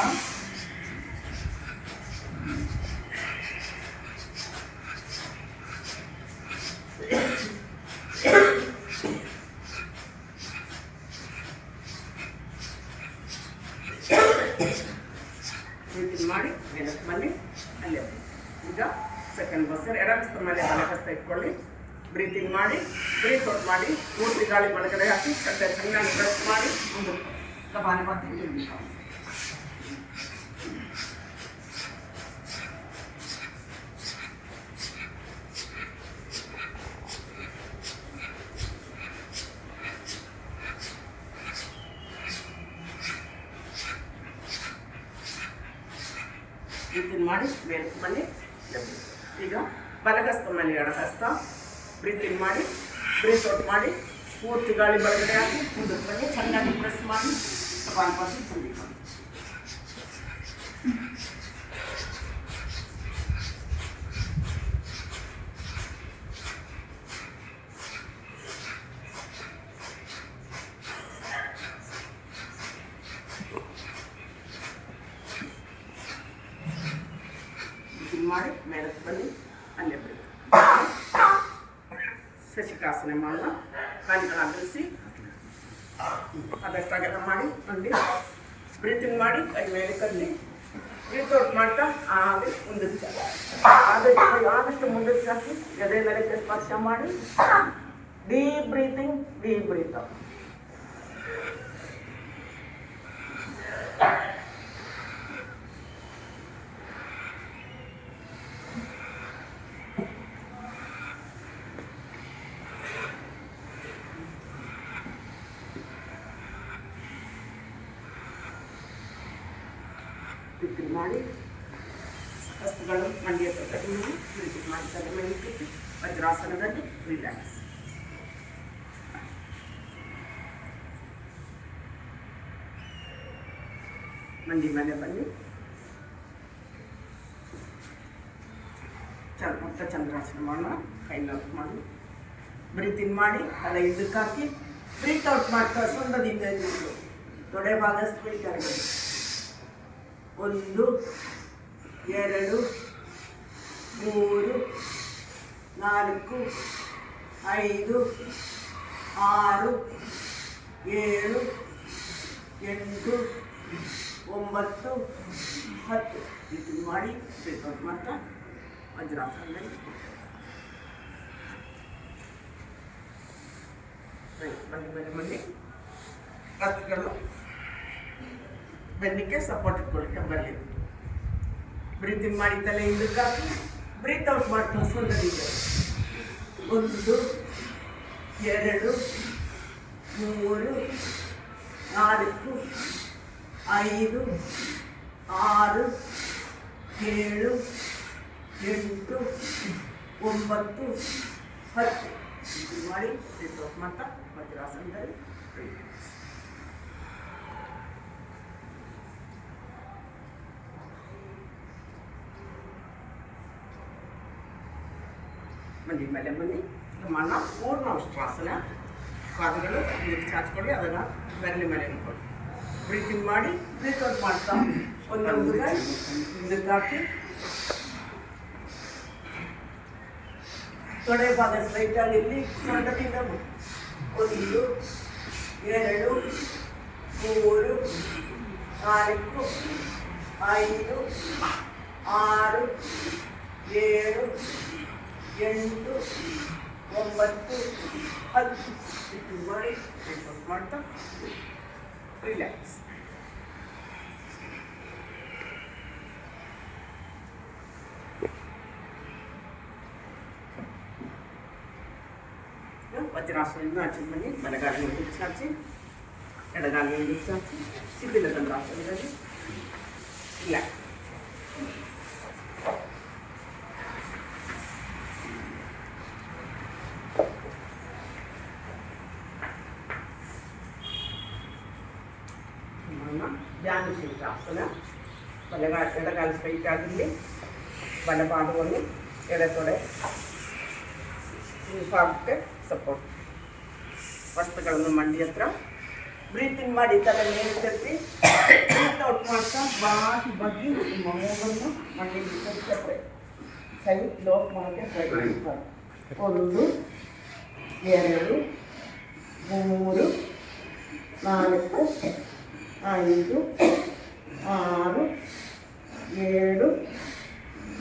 ಮಾಡಿ ಮೇಲಕ್ಕೆ ಬನ್ನಿ. ಅಲ್ಲೇ ಈಗ ಸೆಕೆಂಡ್ ಬಸ್ಸರ್ ಎಡಹಸ್ತ ಮೇಲೆ ಬಲಹಸ್ತ ಇಟ್ಕೊಳ್ಳಿ. ಬ್ರೀತ್ ಇನ್ ಮಾಡಿ, ಬ್ರೀತ್ ಔಟ್ ಮಾಡಿ, ಪೂರ್ತಿ ಗಾಳಿ ಒಳಗಡೆ ಹಾಕಿ ಕಟ್ಟೆ ಚೆನ್ನಾಗಿ ಪ್ರೆಸ್ ಮಾಡಿ ಮುಂದಕ್ಕೆ ಕಪಾಲಭಾತಿ ನಿರ್ಮಿಸೋಣ. ಬ್ರೀತ್ ಮಾಡಿ ಮೇಲೆ ಬನ್ನಿ. ಈಗ ಬಲಗಸ್ತ ಮೇಲೆ ಎಡಹಸ್ತ ಬ್ರೀತ್ ಇನ್ ಮಾಡಿ, ಬ್ರೀತ್ ಔಟ್ ಮಾಡಿ, ಪೂರ್ತಿ ಗಾಳಿ ಒಳಗಡೆ ಹಾಕಿ ಮುಂದಕ್ಕೆ ಬನ್ನಿ. ಚೆನ್ನಾಗಿ ಪ್ರೆಸ್ ಮಾಡಿ ಕಪಾಲಭಾತಿ ತುಂಬಿಕೊಂಡು ಮಾಡಿ ಮೇಲಕ್ಕೆ ಬನ್ನಿ. ಅಲ್ಲೇ ಬನ್ನಿ. ಶಶಿಕಾಸನ ಮಾಡೋಣ. ಕಾಲಿನ ಅಗಲಿಸಿ ಅದಷ್ಟು ಅಗಲ ಮಾಡಿ ನೋಡಿ. ಬ್ರೀತ್ ಇನ್ ಮಾಡಿ, ಕೈ ಮೇಲೆ ಕಲ್ಲಿ, ಬ್ರೀತ್ ಔಟ್ ಮಾಡ್ತಾ ಹಾಗೆ ಮುಂದಕ್ಕೆ ಆದಷ್ಟು ಮುಂದಕ್ಕೆ ಹಾಕಿ ಎದೆ ನೆಲಕ್ಕೆ ಸ್ಪರ್ಶ ಮಾಡಿ. Deep breathing, deep breath out. ಮಾಡಿ ಹಸ್ತುಗಳು ಮಂಡಿಯ ಕಟ್ಟಿ ಮಾಡಿ ತಲೆ ಮೇಲೆ ಇಟ್ಟು ವಜ್ರಾಸನದಲ್ಲಿ ರಿಲ್ಯಾಕ್ಸ್. ಮಂಡಿ ಮೇಲೆ ಬನ್ನಿ. ಮತ್ತೆ ಚಂದ್ರಾಸನ ಮಾಡೋಣ. ಕೈ ಲಾಕ್ ಮಾಡಿ, ಬ್ರೀತ್ ಇನ್ ಮಾಡಿ, ತಲೆ ಇದಕ್ಕೆ ಹಾಕಿ, ಬ್ರೀತ್ ಔಟ್ ಮಾಡ್ತಾ ಸೊಂದದಿಂದ ಇದ್ದು ತೊಡೆ ಭಾಗ ಸ್ಪ್ರೀಟ್ ಆಗಿದೆ. 1 2 3 4 5 6 7 8 9 10 ಇದು ಮಾಡಿ ಬ್ರೇಕ್ಔಟ್ ಮಾಡ್ತಾ ವಜ್ರಾಸನದಲ್ಲಿ ಬನ್ನಿ. ಹಸ್ತುಗಳು ಬೆನ್ನಿಗೆ ಸಪೋರ್ಟ್ ಇಟ್ಕೊಳ್ಳಿ. ಟೆಂಬಲ್ಲಿ ಬ್ರೀತ್ ಇನ್ ಮಾಡಿ, ತಲೆ ಹಿಂದಕ್ಕೆ ಹಾಕಿ, ಬ್ರೀತ್ ಔಟ್ ಮಾಡ್ತಾ ಸೊಂದದಿಂದ 1 2 3 4 5 6 7 8 9 10 ಮಾಡಿ ಬ್ರೀತ್ ಔಟ್ ಮಾಡ್ತಾ ವಜ್ರಾಸನದಲ್ಲಿ ಮಂಡಿ ಮೇಲೆ ಬನ್ನಿ. ಮಾಡೋಣ ಪೂರ್ಣ ಉಷ್ಟ್ರಾಸನ. ಪಾದಗಳು ನೀರು ಚಾಚ್ಕೊಳ್ಳಿ, ಅದನ್ನು ಬೆರಳಿ ಮೇಲೆ ಇಟ್ಕೊಳ್ಳಿ. ಬ್ರೀತಿಂಗ್ ಮಾಡಿ ಬ್ರೀತ್ ಔಟ್ ಮಾಡ್ತಾ ಒಂದೊಂದು ಹಿಂದಕ್ಕೆ ಹಾಕಿ ತೊಡೆ ಭಾಗ ಸ್ಟ್ರೈಟಾಗಿ ಇಲ್ಲಿ ಸೊಂಟದಿಂದ 1 2 3 4 5 6 7 8 9 10 ಮಾಡಿ ಮಾಡ್ತಾ ರಿಲ್ಯಾಕ್ಸ್. ವಜ್ರಾಸನದಿಂದ ಆಚೆ ಬನ್ನಿ. ಬಲಗಾಲಿನ ಮುಂದಕ್ಕೆ ಚಾಚಿ, ಎಡಗಾಲಿನ ಮುಂದಕ್ಕೆ ಚಾಚಿ, ಸಿದ್ಧಿಲ ಚಂದ್ರಾಸನದಲ್ಲಿ ರಿಲ್ಯಾಕ್ಸ್. ಧ್ಯಾನ ಶೀರ್ಷಾಸನ. ಎಡಗಾಲು ಸ್ಟ್ರೈಟ್ ಆಗಿರಲಿ, ಬಲಪಾದವನ್ನು ಎಡತೊಡೆ ಭಾಗಕ್ಕೆ ಸಪೋರ್ಟ್. ವಸ್ತುಗಳನ್ನು ಮಂಡಿ ಹತ್ರ ಬ್ರೀತಿಂಗ್ ಮಾಡಿ ತಲೆ ಮೇಲೆ ತಪ್ಪಿ ಬ್ರೀತ್ ಔಟ್ ಮಾಡ್ತಾ ಬಾಗಿ ಬಗ್ಗಿ ನಿಮ್ಮ ಮೂಗನ್ನು ಮಂಡಿ ತಪ್ಪೆ ಕೈ ಲೋಕ್ ಮಾಡೋಕ್ಕೆ ಪ್ರಯತ್ನಿಸ್ತಾರೆ. 1 2 3 4 5 6 7 8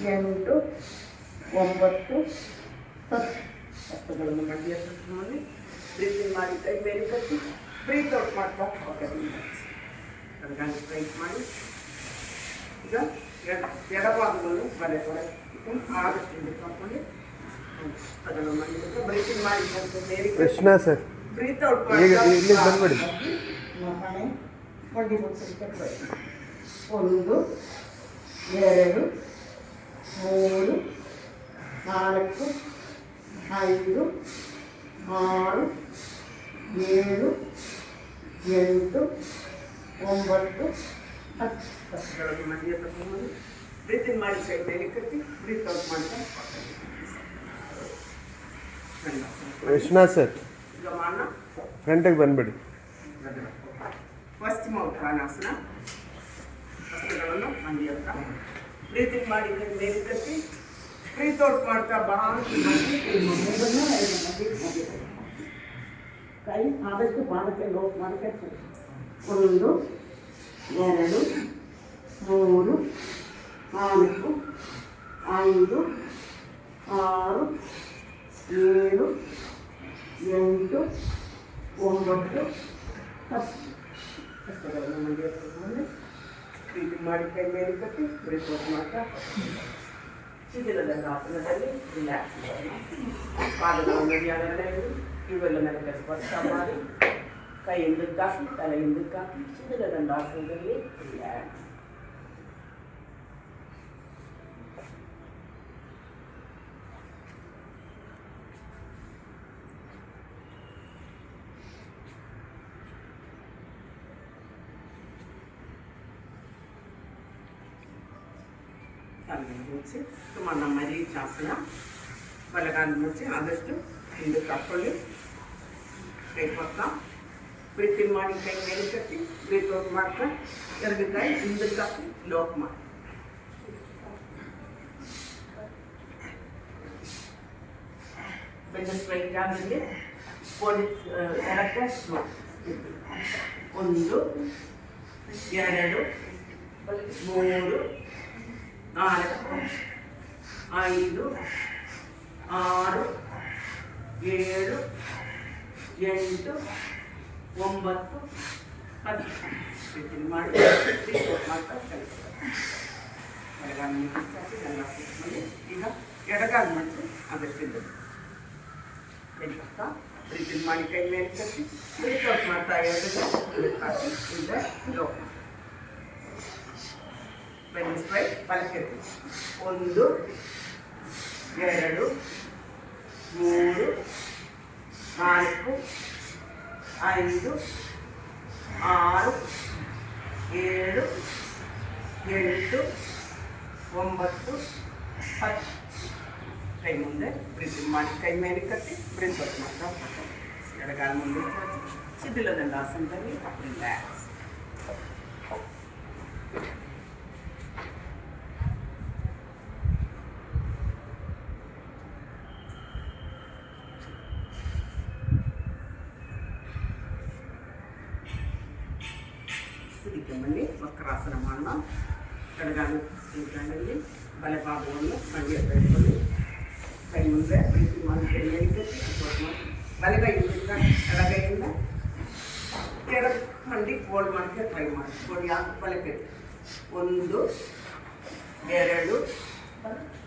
9 10 ವಸ್ತುಗಳನ್ನು ಮಂಡಿ ಹತ್ರ ಮಾಡಿ ಬ್ರೀತಿಂಗ್ ಮಾಡಿ ಕೈ ಮೇಲೆ ಕಟ್ಟಿ ಬ್ರೀತ್ ಔಟ್ ಮಾಡ್ತಾ ಅದನ್ನು ಸ್ಟ್ರೈಟ್ ಮಾಡಿ. ಈಗ ಎಡಭಾಗವನ್ನು ಬಲೆ ತೊಡೆ ಆದಷ್ಟು ಹಿಂದಕ್ಕೆ ಹಾಕೊಂಡು ಅದನ್ನು ಮಂಡಿ ಹತ್ರ ಬ್ರೀತಿಂಗ್ ಮಾಡಿ ಮೇಲೆ ಕೃಷ್ಣ ಸರ್ ಬ್ರೀತ್ ಔಟ್ ಈಗ ಇಲ್ಲಿ ಬಂದ್ಬಿಡಿ. ಮನೆ ಮಂಡಿ ಮುಗಿಸಲಿಕ್ಕೆ ಪ್ರಯತ್ನ. 1 2 3 4 5 6 7 8 9 10 ವಸ್ತುಗಳನ್ನು ಮಂಡಿಯ ತಗೊಂಡು ಬ್ರೀತಿಂಗ್ ಮಾಡಿ ಸೈಡ್ ಮೇಲೆ ಕಟ್ಟಿ ಬ್ರೀತ್ ಔಟ್ ಮಾಡ್ತಾ ಕೃಷ್ಣ ಸರ್ ಈಗ ಮಾನ ಫ್ರಂಟಿಗೆ ಬಂದ್ಬಿಡಿ. ಪಶ್ಚಿಮ ಉತ್ಥಾನಾಸನ. ವಸ್ತುಗಳನ್ನು ಮಂಡಿ ಹತ್ರ ಬ್ರೀತಿಂಗ್ ಮಾಡಿ ಮೇಲೆ ಕಟ್ಟಿ ಬ್ರೀತ್ ಔಟ್ ಮಾಡ್ತಾ ಬಾಗಿ ಕೈ ಆದಷ್ಟು ಪಾದಕ್ಕೆ ಲೋಕ್ ಮಾಡಕ್ಕೆ 1 2 3 4 5 6 7 8 9 10 ವಸ್ತುಗಳನ್ನು ಮಂಡಿ ಹತ್ರ ಬ್ರೀತಿಂಗ್ ಮಾಡಿ ಕೈ ಮೇಲೆ ಕಟ್ಟಿ ಬ್ರೀತ್ ಔಟ್ ಮಾಡ್ತಾ ಶಿಥಿಲದಂಡಾಸನದಲ್ಲಿ ರಿಲ್ಯಾಕ್ಸ್ ಮಾಡಿ. ಪಾದಗಳನ್ನು ನಡಿಯಾಗಲ್ಲ ಇವೆಲ್ಲ ನನಗೆ ಸ್ಪರ್ಶ ಮಾಡಿ ಕೈ ಹಿಂದಕ್ಕೆ ಹಾಕಿ ತಲೆ ಹಿಂದಕ್ಕೆ ಹಾಕಿ ಶಿಥಿಲದಂಡಾಸನದಲ್ಲಿ ರಿಲ್ಯಾಕ್ಸ್. ಮುಚ್ಚಿ ತುಂಬ ನಮ್ಮ ರೀಚಾಸನ. ಬಲಗಾಲ ಮುಚ್ಚಿ ಆದಷ್ಟು ಹಿಂದಕ್ಕೆ ಹಾಕ್ಕೊಳ್ಳಿ. ಕೈ ಪಕ್ಕ ಬ್ರೀತಿಂಗ್ ಮಾಡಿ ಕೈ ಮೇಲೆ ಕಟ್ಟಿ ಬ್ರೀತ್ ಔಟ್ ಮಾಡ್ತಾ 2 ಕೈ ಹಿಂದಕ್ಕೆ ಹಾಕಿ ಲಾಕ್ ಮಾಡಿ. ಬೆನ್ನು ಸ್ಟ್ರೈಟ್ ಆಗಿದೆ. ಎಡಕ್ಕೆ ಸ್ಲೋ. 1 2 3 4 5 6 7 8 9 10 ಬ್ರೀತಿಂಗ್ ಮಾಡಿ ಮಾಡ್ತಾ ಎಡಗಾಲ ಮಾಡಿ. ಈಗ ಎಡಗಾಲ ಮಾಡಿ ಅದಷ್ಟಿದ್ದು ಬ್ರೀತಿಂಗ್ ಮಾಡಿ ಕೈ ಮೇಲೆ ಕಟ್ಟಿ ಬ್ರೀತ್ ಔಟ್ ಮಾಡ್ತಾ 2 ಹಾಕಿ ಹಿಂದೆ ಲೋಕ್. ಬೆನ್ನು ಸ್ಟ್ರೈಟ್ ಬಲಕ್ಕೆ 1 2 3 4 5 6 7 8 9 10 ಕೈ ಮುಂದೆ ಬ್ರೀತಿಂಗ್ ಮಾಡಿ ಕೈ ಮೇಲೆ ಕಟ್ಟಿ ಬ್ರೀತ್ ಔಟ್ ಮಾಡ್ತಾ ಎಡಗಾಲ ಮುಂದೆ ಚಾಚಿ ಶಿಥಿಲ ದಂಡಾಸನದಲ್ಲಿ ರಿಲ್ಯಾಕ್ಸ್. ಇದಕ್ಕೆ ಬನ್ನಿ ವಕ್ರಾಸನ ಮಾಡೋಣ. ಎಡಗಾಲು ಇಟ್ಕೊಂಡಲ್ಲಿ ಬಲಪಾದವನ್ನು ಮಂಡಿಯ ಬೆಳೆದುಕೊಂಡು ಕೈ ಮುಂದೆ ಪ್ರೀತಿ ಮಾಡಿ ಕೈ ಕಟ್ಟಿ ಬಲಗೈ ಎಡಗೈಯಿಂದ ಎಡ ಮಂಡಿ ಫೋಲ್ಡ್ ಮಾಡೋಕ್ಕೆ ಟ್ರೈ ಮಾಡಿ. ಫೋಲ್ಡ್ ಯಾಕೆ ಬಲಕ್ಕೆ 1 2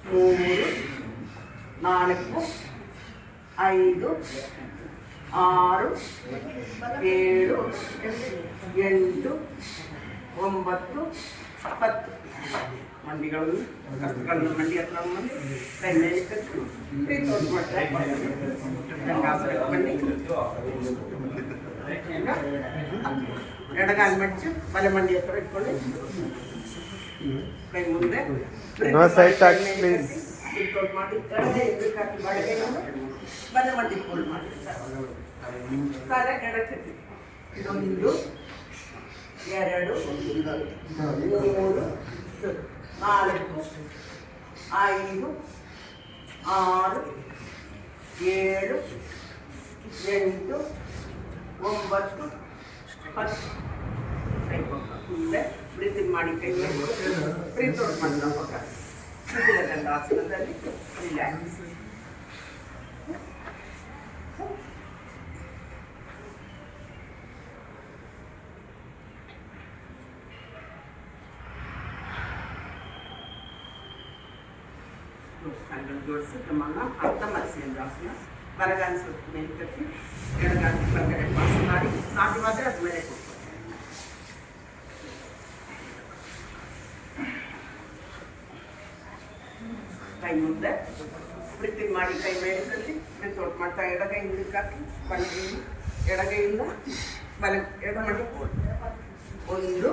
3 4 5 6 7 8 9 10 ಮಂಡಿಗಳನ್ನು ಕಷ್ಟಗಳನ್ನು ಮಂಡಿ ಹತ್ರ ಬಂದು ಕೈ ಮೇಲೆ ಕಟ್ಟಿ ಪ್ರೀತೋಟ್ ಮಾಡ್ತಾರೆ. ಬನ್ನಿ ಎಡಗಾಲು ಮಚ್ಚು ಬಲ ಮಂಡಿ ಹತ್ರ ಇಟ್ಕೊಳ್ಳಿ. ಕೈ ಮುಂದೆ ಪ್ರೀತೋಟ್ ಮಾಡಿ ಬಲ ಮಂಡಿ ಫೋಲ್ಡ್ ಮಾಡಿ ಕಾಲ ಎಡಕ್ಕೆ 1 2 3 4 5 6 7 8 9 10 ಕೈ ಮುಂದೆ ಬ್ರೀತಿಂಗ್ ಮಾಡಿ ಕೈ ಪ್ರೀತೋಟ್ ಮಾಡೋಣ. ಶಿಥಿಲ ದಂಡಾಸನದಲ್ಲಿ ರಿಲ್ಯಾಕ್ಸ್. ಜೋಡಿಸಿ ತಮ್ಮನ್ನ ಅರ್ಧ ಮತ್ಸ್ಯೇಂದ್ರಾಸನ. ಬಲಗಾಲ ಸ್ವಲ್ಪ ಮೇಲೆ ಕಟ್ಟಿ ಎಡಗಾಲ ಹೊರಗಡೆ ಪಾಸ್ ಮಾಡಿ ಸಾಧ್ಯವಾದರೆ ಅದು ಮೇಲೆ ಕೊಡ್ತಾರೆ. ಕೈ ಮುಂದೆ ಬ್ರೀತಿಂಗ್ ಮಾಡಿ ಕೈ ಮೇಲೆ ಕಟ್ಟಿ ಪ್ರೀತೋಟ್ ಮಾಡ್ತಾ ಎಡಗೈ ಹಿಂದಕ್ಕೆ ಹಾಕಿ ಬಲಗೈಯಿಂದ ಎಡಗೈಯಿಂದ ಬಲ ಎಡ ಮಾಡಿ 1 2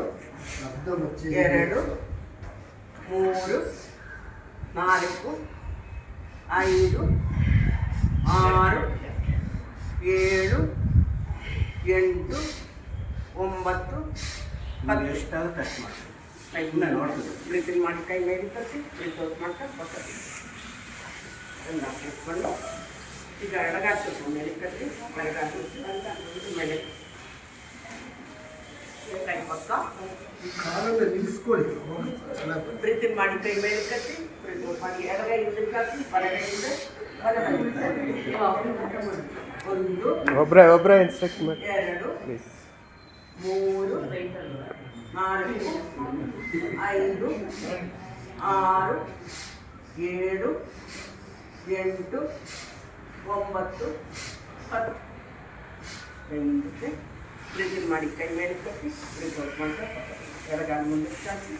3 4 5 6 7 8 9 10 ಎಷ್ಟಾದ್ರೂ ಟಚ್ ಮಾಡಿ ಕೈ ನೋಡ್ತೀವಿ. ಬ್ರೀತಿಂಗ್ ಮಾಡಿ ಕೈ ಮೇಲೆ ಕಟ್ಟಿ ಪ್ರೀತೋಟ್ ಮಾಡ್ತಾ ಬರ್ತದೆ. ಇಟ್ಕೊಂಡು ಈಗ ಎಡಗಾಲ ಸ್ವಲ್ಪ ಮೇಲೆ ಕಟ್ಟಿ ಬಲಗಾಲ ಮೇಲೆ ಕೈ ಪಕ್ಕ ಬ್ರೀತಿಂಗ್ ಮಾಡಿ ಕೈ ಮೇಲೆ ಕಟ್ಟಿ ಪ್ರೀತೋಟ್ ಮಾಡಿ ಎಡಗೈ ಹಿಂದಕ್ಕೆ ಹಾಕಿ ಬಲಗೈಯಿಂದ ಒಬ್ರೆ ಇನ್ಸ್ಟ್ರಕ್ಟ್ ಮಾಡಿ. 2 3 4 5 6 7 8 9 10 ಕೈ ಮುಂದಕ್ಕೆ ಬ್ರೀತಿಂಗ್ ಮಾಡಿ ಕೈ ಮೇಲೆ ಕಟ್ಟಿ ಪ್ರೀತೋಟ್ ಮಾಡ್ತಾ ಎಡಗಾಲ ಮುಂದೆ ಚಾಚಿ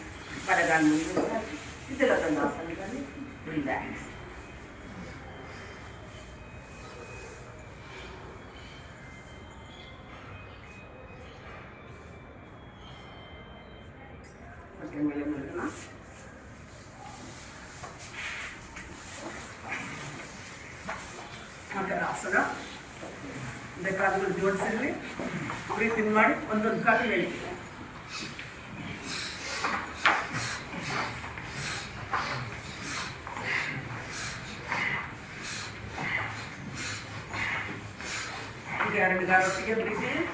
ಬಲಗಾಲ ಮುಂದೆ ಚಾಚಿ ಶಿಥಿಲ ದಂಡಾಸನದಲ್ಲಿ ರಿಲ್ಯಾಕ್ಸ್. ಹೊಟ್ಟೆ ಮೇಲೆ ಮಲಗೋಣ. ಮಕರಾಸನ. ಕಾಲುಗಳು ಜೋಡಿಸಿದ್ವಿ. ಬ್ರೀತಿಂಗ್ ಮಾಡಿ ಒಂದೊಂದು ಕಾಲು ಮೇಲೆ ಈಗ 2 ಗಾಲೊಟ್ಟಿಗೆ ಬ್ರೀತಿಂಗ್.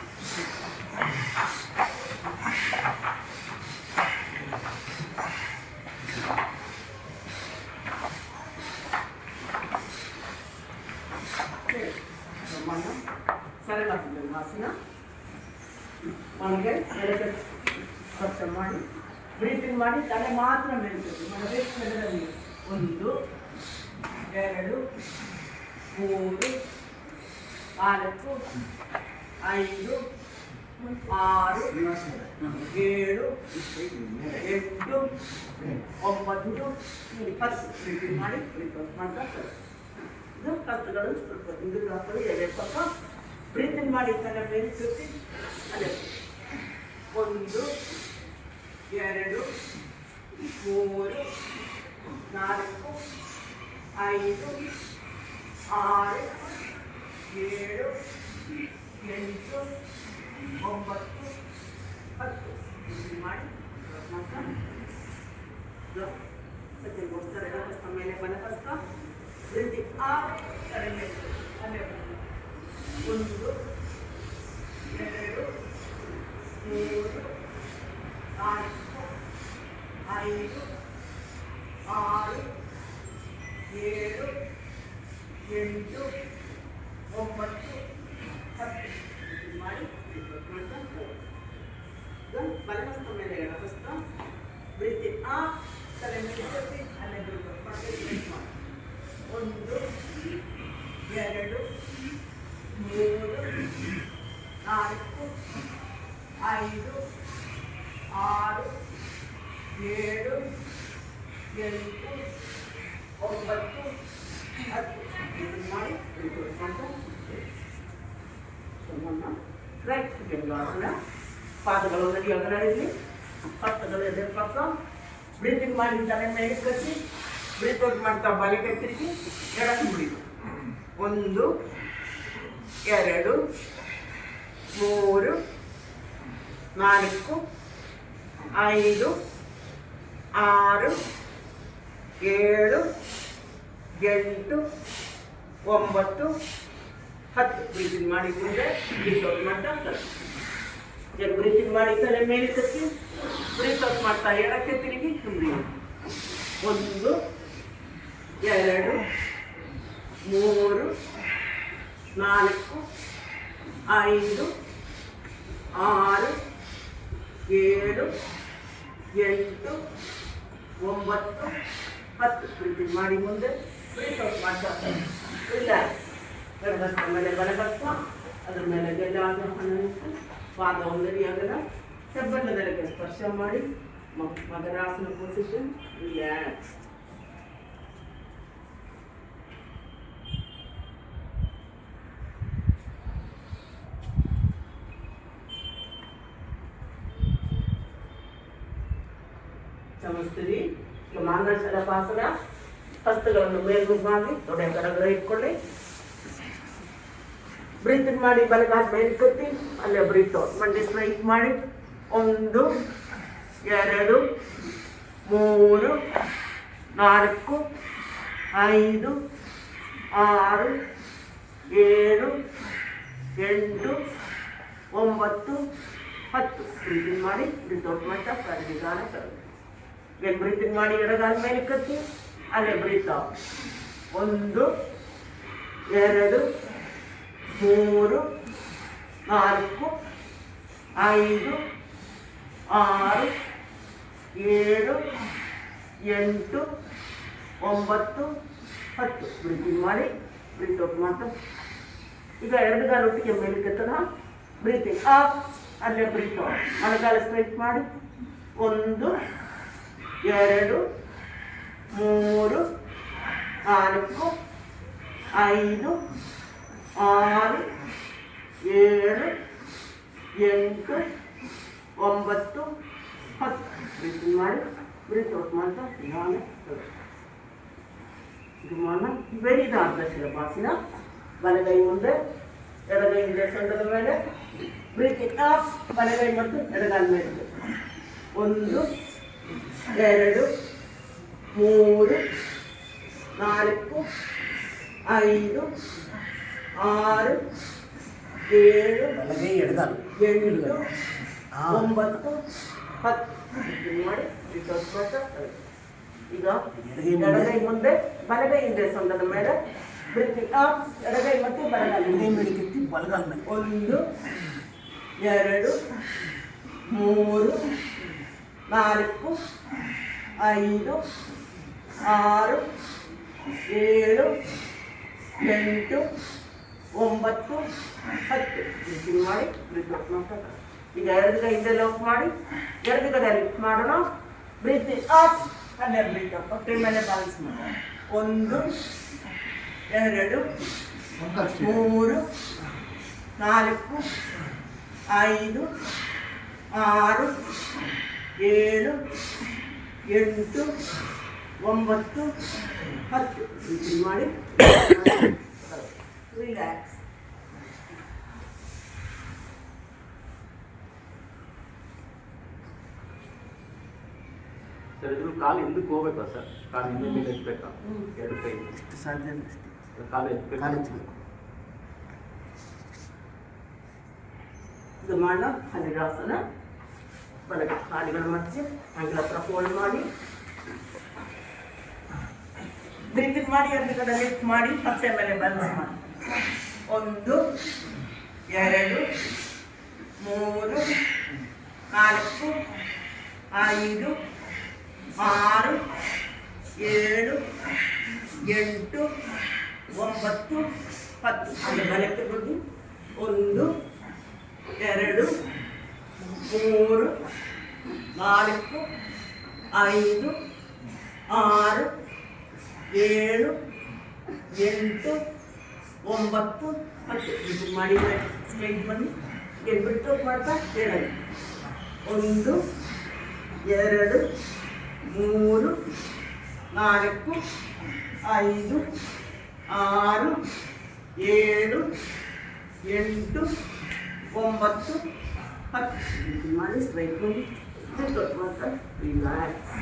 ಸರಳ ಆಸನ ಒಳಗೆ ಎಡಗೈ ಸ್ವಚ್ಛ ಮಾಡಿ ಬ್ರೀತಿಂಗ್ ಮಾಡಿ ತಲೆ ಮಾತ್ರ ಮೇಲ್ತದೆ. ಮನದೇ ಸ್ಥಳದಲ್ಲಿ 1 2 3 4 5 6 7 8 9 10 ಬ್ರೀತಿಂಗ್ ಮಾಡಿ ಮಾಡ್ತಾ ಇದು ಕಷ್ಟಗಳು ಸ್ವಲ್ಪ ಹಿಂದಕ್ಕೆ ಹಾಕೊಳ್ಳಿ. ಎಡೆ ಪಕ್ಕ ಬ್ರೀತಿಂಗ್ ಮಾಡಿ ತಲೆ ಮೇಲೆ ಸುತ್ತಿ ಅದೇ 1 2 3 4 5 6 7 ಎಂಟು ಒಂಬತ್ತು ಹತ್ತು ಮಾಡಿ ಮೇಲೆ ಬಲಪಸ್ತ ವೃದ್ಧಿ ಆ ಕಡೆ ಅಲ್ಲೇ ಒಂದು ಎರಡು ಮೂರು ನಾಲ್ಕು ಐದು ಆರು ಏಳು ಎಂಟು ಒಂಬತ್ತು ಹತ್ತು ಮಾಡಿ ಬಲಹಸ್ತ ಮೇಲೆ ಎಡಹಸ್ತ ವೃತ್ತಿ ಆ ತಲೆ ಮೇಲೆ ಅಲ್ಲೇ ಮಾಡಿ ಒಂದು ಎರಡು ಮೂರು ನಾಲ್ಕು ಐದು ಆರು ಏಳು ಎಂಟು ಒಂಬತ್ತು ಹತ್ತು ಮಾಡಿ ರೈಟ್ ಆಸನ ಪಾದಗಳು ನಡಿಯೋದರಲ್ಲಿ ಹಸ್ತಗಳು ಎದುರು ಪಕ್ಕ ಬ್ರೀತಿಂಗ್ ಮಾಡಿ ತಲೆ ಮೇಲೆ ಕಟ್ಟಿ ಬ್ರೀತ್ ಔಟ್ ಮಾಡ್ತಾ ಬಲಕ್ಕೆ ತಿರುಗಿ ಎಡಕ್ಕೆ ಬಿಡಿದು ಒಂದು ಎರಡು ಮೂರು ನಾಲ್ಕು ಐದು ಆರು ಏಳು ಎಂಟು ಒಂಬತ್ತು ಹತ್ತು ಬ್ರೀತಿಂಗ್ ಮಾಡಿ ಮುಂದೆ ಬ್ರೀತ್ ಔಟ್ ಮಾಡ್ತಾ ಬ್ರೀತಿಂಗ್ ಮಾಡಿ ತಲೆ ಮೇಲೆ ಕಟ್ಟಿ ಬ್ರೀತ್ ಔಟ್ ಮಾಡ್ತಾ ಎಡಕ್ಕೆ ತಿರುಗಿ ಹಿಂದೆ ಒಂದು ಎರಡು ಮೂರು ನಾಲ್ಕು ಐದು ಆರು ಏಳು ಎಂಟು ಒಂಬತ್ತು ಹತ್ತು ಬ್ರೀತಿಂಗ್ ಮಾಡಿ ಮುಂದೆ ಬ್ರೀತ್ ಔಟ್ ಮಾಡ್ತಾ ಇಲ್ಲ ಎಡಗತ್ತ ಮೇಲೆ ಬಲಗತ್ತ ಅದ್ರ ಮೇಲೆ ಗೆಲ್ಲಾಗ ಪಾದ ಒಂದರಿ ಆಗದ ಹೆಬ್ಬೆರಳಿಗೆ ಸ್ಪರ್ಶ ಮಾಡಿ ಮಕರಾಸನ ಪೊಸಿಷನ್ ರಿಲ್ಯಾಕ್ಸ್. ಸಮಸ್ತೀರಿ ಮಾಂಗಲ್ಯಶಾಲಾಸನ ಹಸ್ತಗಳನ್ನು ಮೇಲ್ಮುಖ ಮಾಡಿ ತೊಡೆ ಕರಗರ ಇಟ್ಕೊಳ್ಳಿ. ಬ್ರೀತ್ ಮಾಡಿ ಬಲಗಾಲ ಮೇಲೆ ಕತ್ತಿ ಅಲ್ಲೇ ಬ್ರೀತ್ ಔಟ್ ಮಂಡಿ ಸ್ಟ್ರೈಟ್ ಮಾಡಿ ಒಂದು ಎರಡು ಮೂರು ನಾಲ್ಕು ಐದು ಆರು ಏಳು ಎಂಟು ಒಂಬತ್ತು ಹತ್ತು ಬ್ರೀತಿಂಗ್ ಮಾಡಿ ಬ್ರೀತ್ ಔಟ್ ಮಾಡ್ತಾ ಕರಗಿಗಾಲ ಕರಗಿ ಏನು ಬ್ರೀತಿಂಗ್ ಮಾಡಿ ಎಡಗಾಲ ಮೇಲೆ ಕತ್ತಿ ಅಲ್ಲೇ ಬ್ರೀತ್ ಔಟ್ ಒಂದು ಎರಡು ಮೂರು ನಾಲ್ಕು ಐದು ಆರು ಏಳು ಎಂಟು ಒಂಬತ್ತು ಹತ್ತು ಬ್ರೀತಿಂಗ್ ಮಾಡಿ ಬ್ರೀತ್ ಔಟ್ ಮಾಡ್ತಾ ಈಗ ಎರಡು ಗಾಲ ಒಟ್ಟಿಗೆ ಮೇಲೆ ಕೆತ್ತದ ಬ್ರೀತಿಂಗ್ ಅಪ್ ಅಲ್ಲೇ ಬ್ರೀತ್ ಔಟ್ ಮಳೆಗಾಲ ಸ್ಟ್ರೈಟ್ ಮಾಡಿ ಒಂದು ಎರಡು ಮೂರು ನಾಲ್ಕು ಐದು ಆರು ಏಳು ಎಂಟು ಒಂಬತ್ತು ಹತ್ತು ಬ್ರೀತಿಂಗ್ ಮಾಡಿ ಬ್ರೀತ್ ಔಟ್ ಮಾಡ್ತಾ ನಿಧಾನ ಇದು ಮಾಡೋಣ. ಬೆರಿದಾದ ಶಿರಪಾಸನ ಬಲಗೈ ಮುಂದೆ ಎಡಗೈ ಇದೆ ಸೊಂಟದ ಮೇಲೆ ಬ್ರೀತಿಂಗ್ ಅಪ್ ಬಲಗೈ ಮತ್ತು ಎಡಗಾಲ ಮೇಲೆ ಒಂದು ಎರಡು ಮೂರು ನಾಲ್ಕು ಐದು ಆರು ಏಳು ಬಲಗೈ ಎಡಗಾಲ ಎಂಟು ಒಂಬತ್ತು ಹತ್ತು ಮಾಡಿ ಈಗ ಎಡಗೈ ಮುಂದೆ ಬಲಗೈ ಹಿಂದೆ ಸೊಂಟದ ಮೇಲೆ ಬ್ರೀತಿಂಗ್ ಅಪ್ ಎಡಗೈ ಮತ್ತು ಬಲಗೈ ಮೇಲೆ ಕೆತ್ತಿ ಬಲಗಾಲ ಮೇಲೆ ಒಂದು ಎರಡು ಮೂರು ನಾಲ್ಕು ಐದು ಆರು ಏಳು ಎಂಟು ಒಂಬತ್ತು ಹತ್ತು ಬ್ರೀತಿಂಗ್ ಮಾಡಿ ಬ್ರೀತ್ ಔಟ್ ಮಾಡ್ತಾ ಈಗ ಎರಡು ಕೈ ಹಿಂದೆ ಲಾಕ್ ಮಾಡಿ ಎರಡು ಕಡೆ ಲಿಫ್ಟ್ ಮಾಡೋಣ. ಬ್ರೀತಿಂಗ್ ಅಪ್ ಅಲ್ಲೇ ಬ್ರೀತ್ ಅಪ್ ಹೊಟ್ಟೆ ಮೇಲೆ ಬ್ಯಾಲೆನ್ಸ್ ಮಾಡೋಣ. ಒಂದು ಎರಡು ಮೂರು ನಾಲ್ಕು ಐದು ಆರು ಏಳು ಎಂಟು ಒಂಬತ್ತು ಹತ್ತು ಬ್ರೀತಿಂಗ್ ಮಾಡಿ ರಿಲ್ಯಾಕ್ಸ್. ಸರ್ ಇದ್ರ ಕಾಲು ಹಿಂದಕ್ಕೆ ಹೋಗ್ಬೇಕಾ ಸರ್? ಕಾಲು ಹಿಂದೆ ಮೇಲೆ ಎತ್ತಬೇಕಾ? ಎರಡು ಕೈ ಎಷ್ಟು ಸಾಧ್ಯ ಅಷ್ಟೇ ಕಾಲು ಎತ್ತಬೇಕು. ಕಾಲಿಂಚಬೇಕು. ಇದು ಮಾಡೋಣ. ಹರಿರಾಸನ ಬಲಕ್ಕೆ ಕಾಲುಗಳು ಮಡಚಿ ಅಂಗಳ ಹತ್ರ ಫೋಲ್ಡ್ ಮಾಡಿ ಬ್ರೀತಿಂಗ್ ಮಾಡಿ ಎರಡು ಕಡೆ ಲಿಫ್ಟ್ ಮಾಡಿ ಮತ್ತೆ ಮೇಲೆ ಬ್ಯಾಲೆನ್ಸ್ ಮಾಡಿ. 1 2 3 4 5 6 7 8 9 10 ಅಲ್ಲಿ ಬಲಕ್ಕೆ ಬಿಡಿ. 1 2 3 4 5 6 7 8 9 10 ಇದು ಮಾಡಿ ಸ್ಟ್ರೈಟ್ ಬನ್ನಿ. ಬಿಟ್ಟು ಮಾಡ್ತಾ ಹೇಳೋದು. 1 2 3 4 5 6 7 8 9 10 ಮಾಡಿ ಸ್ಟ್ರೈಟ್ ಬನ್ನಿ. ಬಿಟ್ಟು ಮಾಡ್ತಾ ರಿಲ್ಯಾಕ್ಸ್.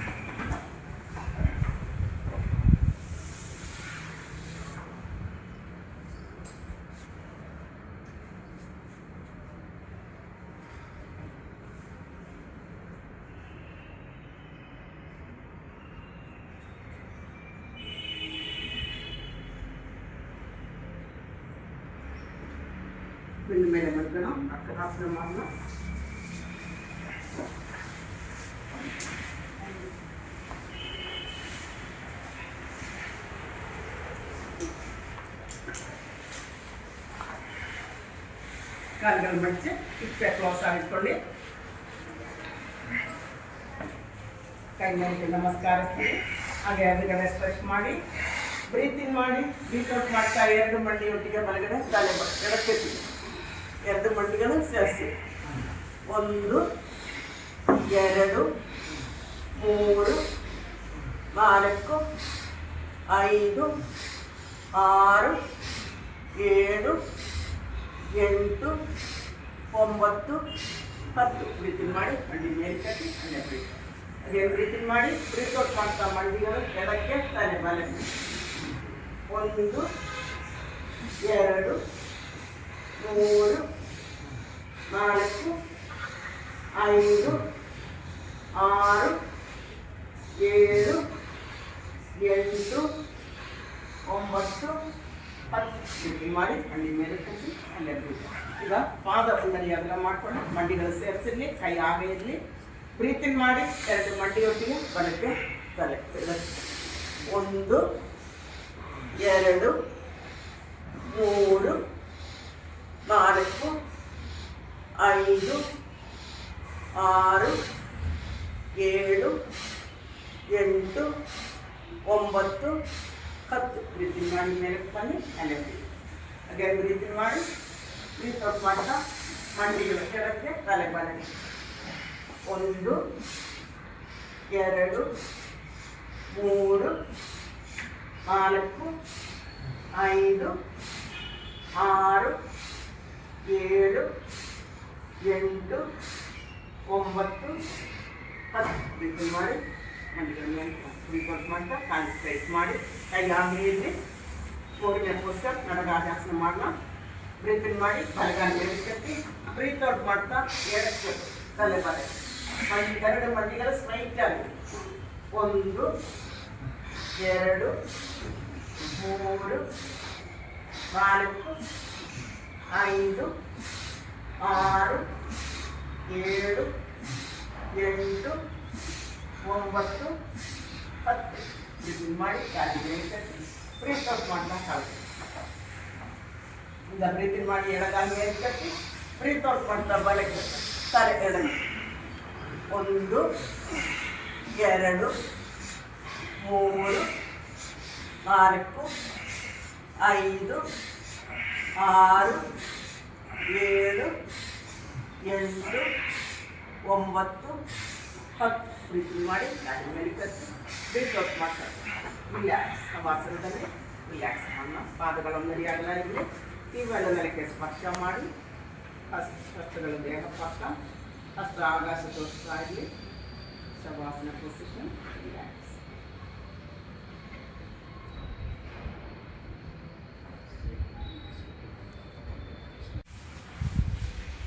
ಬೆನ್ನು ಮೇಲೆ ಮಲ್ಕೋಣ. ಅಕ್ಕರಾಸನ ಮಾಡೋಣ. ಕಾಲುಗಳು ಮಡಚಿ ಹಿಪ್ಪೆ ಕ್ಲೋಸ್ ಆಗಿಟ್ಕೊಳ್ಳಿ. ಕೈ ಮೇಲೆ ನಮಸ್ಕಾರಿಸ್ತೀವಿ. ಹಾಗೆ ಎದುರುಗಡೆ ಸ್ಟ್ರೆಚ್ ಮಾಡಿ ಬ್ರೀತಿಂಗ್ ಮಾಡಿ ಬ್ರೀತ್ಔಟ್ ಮಾಡ್ತಾ ಎರಡು ಮಂಡಿ ಒಟ್ಟಿಗೆ ಬಲಗಡೆ ತಲೆ ಎಡಕ್ಕೆ ಎರಡು ಮಂಡಿಗಳು ಸೇರಿಸಿ. 1 2 3 4 5 6 7 8 9 10 ಬ್ರೀತಿಂಗ್ ಮಾಡಿ ಮಂಡಿ ಮೇಲೆ ಕಟ್ಟಿ ಅಲ್ಲೇ ಬ್ರೀತ್. ಅದೇ ಬ್ರೀತಿಂಗ್ ಮಾಡಿ ಬ್ರೀತ್ಔಟ್ ಮಾಡ್ತಾ ಮಂಡಿಗಳು ಎಡಕ್ಕೆ ತಲೆ ಬಲಕ್ಕೆ. 1 2 3 4 5 6 7 8 9 10 ಮಾಡಿ ಮಂಡಿ ಮೇಲೆ ಕಟ್ಟಿ ಅಲ್ಲೇ ಬ್ರೀತ್. ಈಗ ಪಾದ ಉಂಡಲಿ ಅಗಲ ಮಾಡ್ಕೊಂಡು ಮಂಡಿಗಳು ಸೇರಿಸಿರ್ಲಿ, ಕೈ ಹಾಗೆ ಇರಲಿ. ಬ್ರೀತಿಂಗ್ ಮಾಡಿ ಎರಡು ಮಂಡಿ ಒಟ್ಟಿಗೆ ಬಲಕ್ಕೆ ತಲೆ. 1 2 3 4 5 6 7 8 9 10 ಬ್ರೀತಿಂಗ್ ಮಾಡಿ ಮೇಲೆ ಬನ್ನಿ ಅಲ್ಲೇ ಹಾಗೆ ಬ್ರೀತಿಂಗ್ ಮಾಡಿ ಬ್ರೀತ್ಔಟ್ ಮಾಡ್ತಾ ಮಂಡಿಗಳು ಕೆಳಕ್ಕೆ ತಲೆ ಬಲಕ್ಕೆ. 1 2 3 4 5 6 7 8 9 10 ಬ್ರೀತಿಂಗ್ ಮಾಡಿ ಮಂಡಿಗಳು ಬ್ರೀತ್ಔಟ್ ಮಾಡ್ತಾ ಕಾಲು ಸ್ಟ್ರೈಟ್ ಮಾಡಿ ಕೈ ಹಾಗೆ ಇರಲಿ. ಕೋರಿನ ಪೋಸ್ಟರ್ ನಡಗಾಸನ ಮಾಡೋಣ. ಬ್ರೀತಿಂಗ್ ಮಾಡಿ ಬಲಗಾಲ ಮೇಲೆ ಕಟ್ಟಿ ಬ್ರೀತ್ಔಟ್ ಮಾಡ್ತಾ ಎಡಕ್ಕೆ ತಲೆ ಬಲೆ. ಎರಡು ಮಂಡಿಗಳು ಸ್ಟ್ರೈಟ್ ಆಗಿ. 1 2 3 4 5 6 7 8 9 10 ಬ್ರೀತಿಂಗ್ ಮಾಡಿ ಕಾಲು ಮೇಲೆ ಕಟ್ಟಿ ಬ್ರೀತ್ಔಟ್ ಮಾಡ್ತಾ ಕಾಲು. ಈಗ ಬ್ರೀತಿಂಗ್ ಮಾಡಿ ಎಡಗಾಲ ಮೇಲೆ ಕಟ್ಟಿ ಬ್ರೀತ್ಔಟ್ ಮಾಡ್ತಾ ಬಲಕ್ಕೆ ತಲೆ ಎಡಗೆ. 1 2 3 4 5 6 7 8 9 10 ಬ್ರೀತಿಂಗ್ ಮಾಡಿ ಗಾಡಿ ಮೇಲೆ ಕಟ್ಟಿ ಬ್ರೀತ್ಔಟ್ ಮಾಡ್ತಾರೆ. ರಿಲ್ಯಾಕ್ಸ್. ಆಸನದಲ್ಲಿ ರಿಲ್ಯಾಕ್ಸ್ ಮಾಡೋಣ. ಪಾದಗಳನ್ನು ಅಗಲ ಇರಲಿ. ಕಿವಿಗಳ ನೆಲಕ್ಕೆ ಸ್ಪರ್ಶ ಮಾಡಿ ಹಸ್ತಗಳು ದೇಹ ಪಕ್ಕ, ಹಸ್ತ ಆಕಾಶ ತೋರಿಸ್ತಾ ಇರಲಿ. Shavasana position. Relax.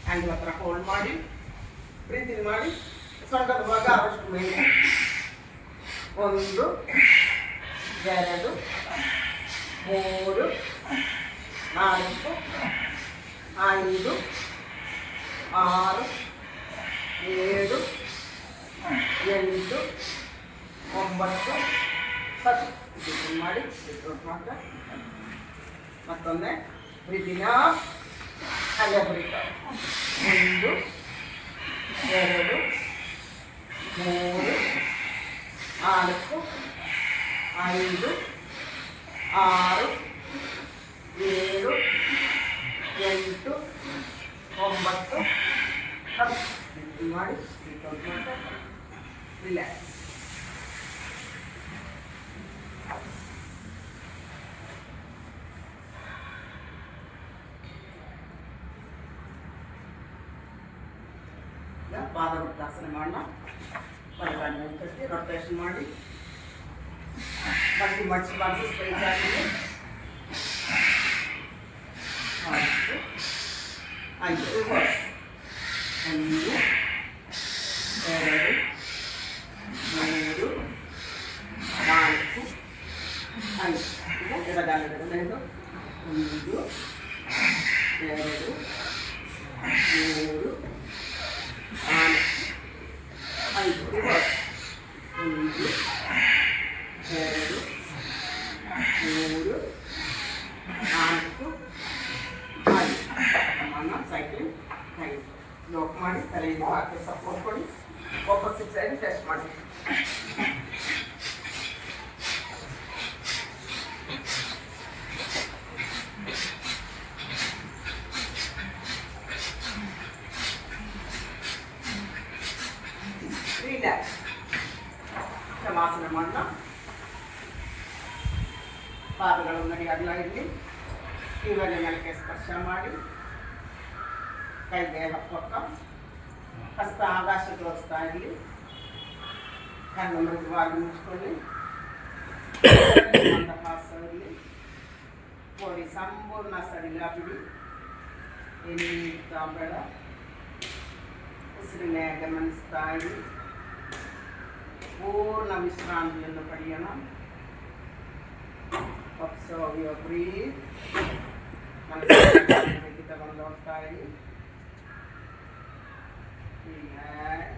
ಹ್ಯಾಂಡ್ ಹತ್ರ ಹೋಲ್ಡ್ ಮಾಡಿ ಬ್ರೀತಿಂಗ್ ಮಾಡಿ ಸೊಂಟದ ಭಾಗ ಆದಷ್ಟು ಮೇಲೆ 1 2 3 4 5 6 7 8 9 10 ಬ್ರೀತಿಂಗ್ ಮಾಡಿ ಮಾತ್ರ ಮತ್ತೊಮ್ಮೆ ಬ್ರೀತಿಂಗ್ ಅಪ್ ಅಲ್ಲೇ ಬ್ರೀತ್ 1 2 3 4 5 6 7 8 9 10 ಮಾಡಿ ರಿಲ್ಯಾಕ್ಸ್. ಪಾದ ವೃತ್ತಾಸನ ಮಾಡೋಣ. ಬಲಗಾಲಿನ ಕಟ್ಟಿ ರೊಟೇಷನ್ ಮಾಡಿ ಮಡ್ಚಿ ಸ್ಟ್ರೈಟ್ ಆಗಿದೆ. 5 ರಿವರ್ಸ್ 1 2 3 4 5 ಈಗ ಎಡಗಾಲದ 1 2 3 4 5 ರಿವರ್ಸ್ 1 2 3 4 5 ಸೈಕ್ಲಿಂಗ್ ಲಾಕ್ ಮಾಡಿ ತಲೆಯಿಂದ ಹಾಕಿ ಸಪೋರ್ಟ್ ಕೊಡಿ. ಆಪೋಸಿಟ್ ಸೈಡ್ ಟೆಸ್ಟ್ ಮಾಡಿ. ರಿಲ್ಯಾಕ್ಸ್. ಶವಾಸನ ಮಾಡೋಣ. ಪಾದಗಳು ನಡಿ ಅಗಲ ಇರಲಿ. ಕಿವಿಯ ನೆಲಕ್ಕೆ ಸ್ಪರ್ಶ ಮಾಡಿ ಕೈ ದೇಹ ಪಕ್ಕ ಹಸ್ತ ಆಕಾಶ ತೋರಿಸ್ತಾ ಇರಲಿ. ಕಣ್ಣು ಮೃದುವಾಗಿ ಮುಚ್ಕೊಳ್ಳಿ. ಮಂದಹಾಸ ಇರಲಿ. ಬಾಡಿ ಸಂಪೂರ್ಣ ಸಡಿಲ ಬಿಡಿ. ಏನಿಂತ ಬೇಡ. ಉಸಿರಿನ ಗಮನಿಸ್ತಾ ಇರಿ. ಪೂರ್ಣ ವಿಶ್ರಾಂತಿಯನ್ನು ಪಡೆಯೋಣ. Observe your breath. ತಗೊಂಡು ಹೋಗ್ತಾ ಇರಿ. Relax.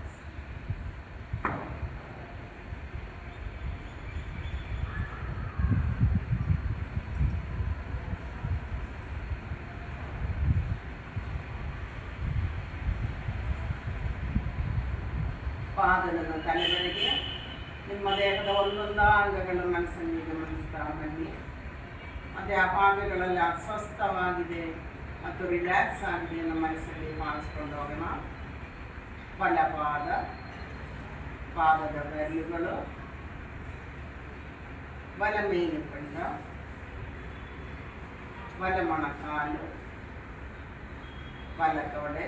ಪಾದದ ತಲೆಗಳಿಗೆ ನಿಮ್ಮ ದೇಹದ ಒಂದೊಂದು ಅಂಗಗಳ ಮನಸ್ಸನ್ನು ಗಮನಿಸ್ತಾ ಬನ್ನಿ. ಮತ್ತು ಆ ಭಾಗಗಳೆಲ್ಲ ಅಸ್ವಸ್ಥವಾಗಿದೆ ಮತ್ತು ರಿಲ್ಯಾಕ್ಸ್ ಆಗಿದೆ ನಮ್ಮ ಮನಸ್ಸಲ್ಲಿ ಮಾಡಿಸ್ಕೊಂಡು ಹೋಗೋಣ. ಬಲಪಾದ, ಪಾದದ ಬೆರಳುಗಳು, ಬಲ ಮೇಲುಕಂಡ, ಬಲ ಮೊಣಕಾಲು, ಬಲ ತೊಡೆ,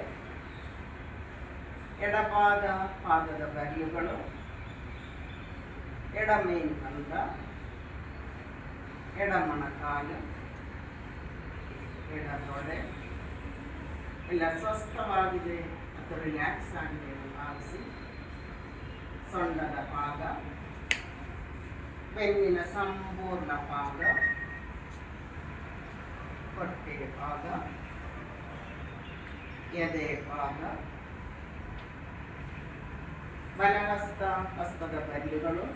ಎಡಪಾದ, ಪಾದದ ಬೆರಳುಗಳು, ಎಡ ಮೇಲ್ಕಂಡ, ಎಡ ಮೊಣಕಾಲು, ಎಡ ತೊಡೆ ಎಲ್ಲ ಸ್ವಸ್ಥವಾಗಿದೆ ಮತ್ತು ರಿಲ್ಯಾಕ್ಸ್ ಆಗಿದೆ ಎಂದು ಭಾವಿಸಿ ಸೊಂಟದ ಭಾಗ, ಬೆನ್ನಿನ ಸಂಪೂರ್ಣ ಭಾಗ, ಹೊಟ್ಟೆ ಭಾಗ, ಎದೆ ಭಾಗ, ಬಲಹಸ್ತ, ಹಸ್ತದ ಬೆರಳುಗಳು,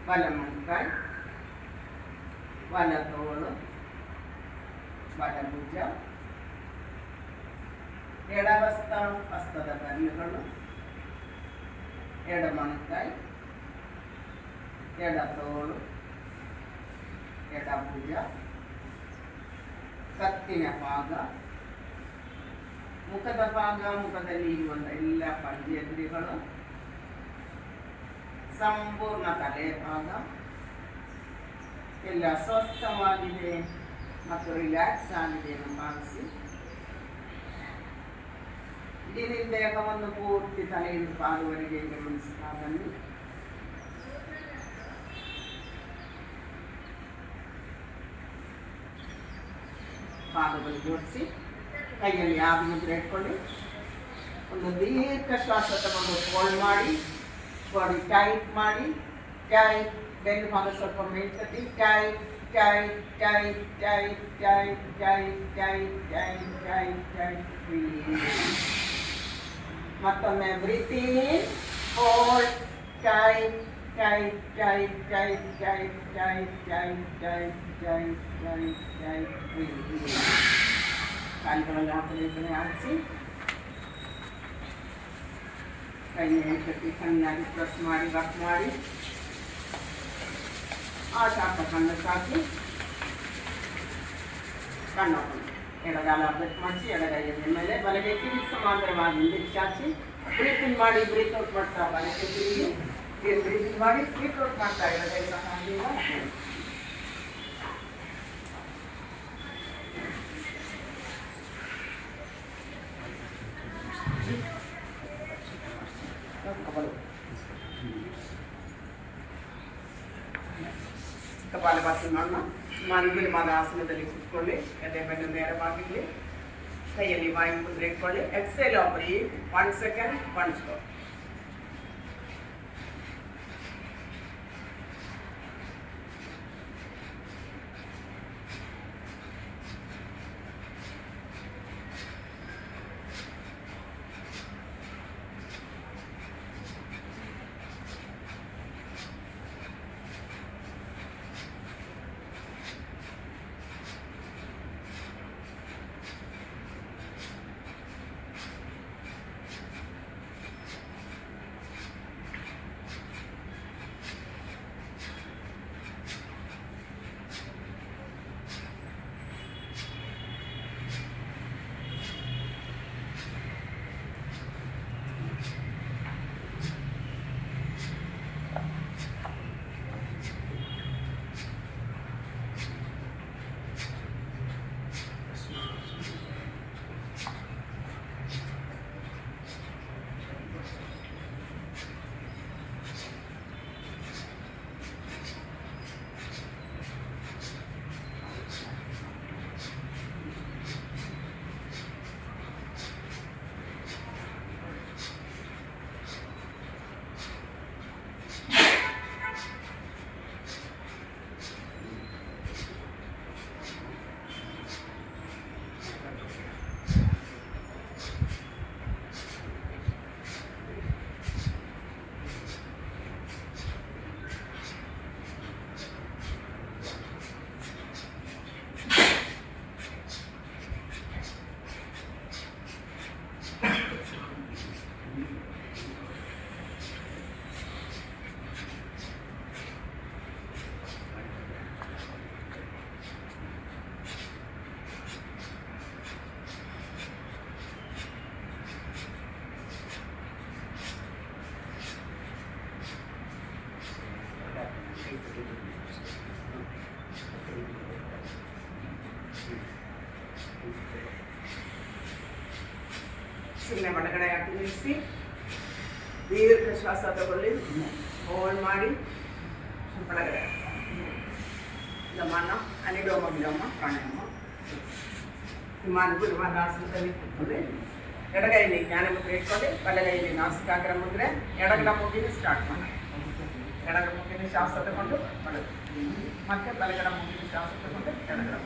ಬಲ ಮೊಣಕೈ, ಬಲ ತೋಳು, ಬಲ ಭುಜ, ಎಡಹಸ್ತ, ಹಸ್ತದ ಬೆರಳುಗಳು, ಎಡ ಮೊಣಕೈ, ಎಡ ತೋಳು, ಎಡ ಭುಜ, ಕತ್ತಿನ ಭಾಗ, ಮುಖದ ಭಾಗ, ಮುಖದಲ್ಲಿ ಇರುವಂಥ ಎಲ್ಲ ಪಂಜೇಂದ್ರಿಯಗಳು, ಸಂಪೂರ್ಣ ತಲೆ ಭಾಗ ಎಲ್ಲ ಸ್ವಸ್ಥವಾಗಿದೆ ಮತ್ತು ರಿಲ್ಯಾಕ್ಸ್ ಆಗಿದೆ ಎಂದು ಭಾವಿಸಿ ಇಡೀ ದೇಹವನ್ನು ಪೂರ್ತಿ ತಲೆಯಿಂದ ಕಾಲುವರೆಗೆ ಗಮನಿಸ್ತಾ ಬನ್ನಿ. ಪಾದಗಳು ಜೋಡಿಸಿ ಕೈಯಲ್ಲಿ ಆವಿ ಮುದ್ರೆ ಇಟ್ಕೊಳ್ಳಿ. ಒಂದು ದೀರ್ಘ ಶ್ವಾಸ ತಗೊಂಡು ಹೋಲ್ಡ್ ಮಾಡಿ, ಬಾಡಿ ಟೈಟ್ ಮಾಡಿ, ಟೈಟ್, ಬೆನ್ನು ಭಾಗ ಸ್ವಲ್ಪ ಮೇಲ್ಕತ್ತಿ, tight tight tight tight tight tight tight tight tight tight. ಮತ್ತೊಮ್ಮೆ breathe in, hold, tight tight tight tight tight tight tight tight tight tight tight. ಕಾಲುಗಳಲ್ಲಿ ಹಾಕಲಿಕ್ಕೆ ಹಾಕಿಸಿ ಕೈ ಕಟ್ಟಿ ಚೆನ್ನಾಗಿ ಪ್ರೆಸ್ ಮಾಡಿ ರಫ್ ಮಾಡಿ ಆ ಶಾಖ ಕಣ್ಣಕ್ಕೆ ಹಾಕಿ ಕಣ್ಣು ಹಾಕೊಂಡು ಎಡಗಾಲ ಅರ್ಧಕ್ಕೆ ಮಾಡಿಸಿ ಎಡಗೈಯ ಮೇಲೆ ಬಲಗೈ ಕಿವಿ ಸಮಾಂತರವಾಗಿ ಹಿಂದಕ್ಕೆ ಚಾಚಿ ಬ್ರೀತಿಂಗ್ ಮಾಡಿ ಬ್ರೀತ್ ಔಟ್ ಮಾಡ್ತಾ ಬಲಕ್ಕೆ ಕಿವಿಗೆ ಬ್ರೀತಿಂಗ್ ಮಾಡಿ ಬ್ರೀತ್ ಔಟ್ ಮಾಡ್ತಾ ಎಡಗೈ ಸಹ ಹಾಗಿಲ್ಲ. ಕಪಾಲಭಾತಿ ಮಾಡೋಣ. ಮನುವಿನ ಆಸನದಲ್ಲಿ ಕೂತ್ಕೊಳ್ಳಿ. ಎದೆ ಬೆನ್ನು ನೇರವಾಗಿರಲಿ. ಕೈಯಲ್ಲಿ ವಾಯು ಮುದ್ರೆ ಇಟ್ಕೊಳ್ಳಿ. ಎಕ್ಸೆಲ್ ಆಫ್ರಿ 1 ಸೆಕೆಂಡ್ 1 ಸ್ಟಾಪ್. ಸುಮ್ಮನೆ ಒಳಗಡೆ ಹಾಕಿ ನಿಲ್ಲಿಸಿ ದೀರ್ಘ ಶ್ವಾಸ ತಗೊಳ್ಳಿ. ಹೋಲ್ಡ್ ಮಾಡಿ ಒಳಗಡೆ ದಮನ ಅನಿಲೋಮ ವಿಲೋಮ ಪ್ರಾಣಾಯಾಮ. ವಿಮಾನ ಆಸನದಲ್ಲಿ ಕೂತ್ಕೊಳ್ಳಿ. ಎಡಗೈಲಿ ಜ್ಞಾನ ಮುದ್ರೆ ಇಟ್ಕೊಳ್ಳಿ. ಬಲಗೈಲಿ ನಾಸಿಕಾಗ್ರ ಮುದ್ರೆ. ಎಡಗಲ ಮುಗಿನ ಸ್ಟಾರ್ಟ್ ಮಾಡಿ. ಎಡಗಲ ಮುಗಿನ ಶ್ವಾಸ ತಗೊಂಡು ಒಳಗೆ ಮತ್ತೆ ಬಲಗಲ ಮುಗಿನ ಶ್ವಾಸ ತಗೊಂಡು ಎಡಗಲ.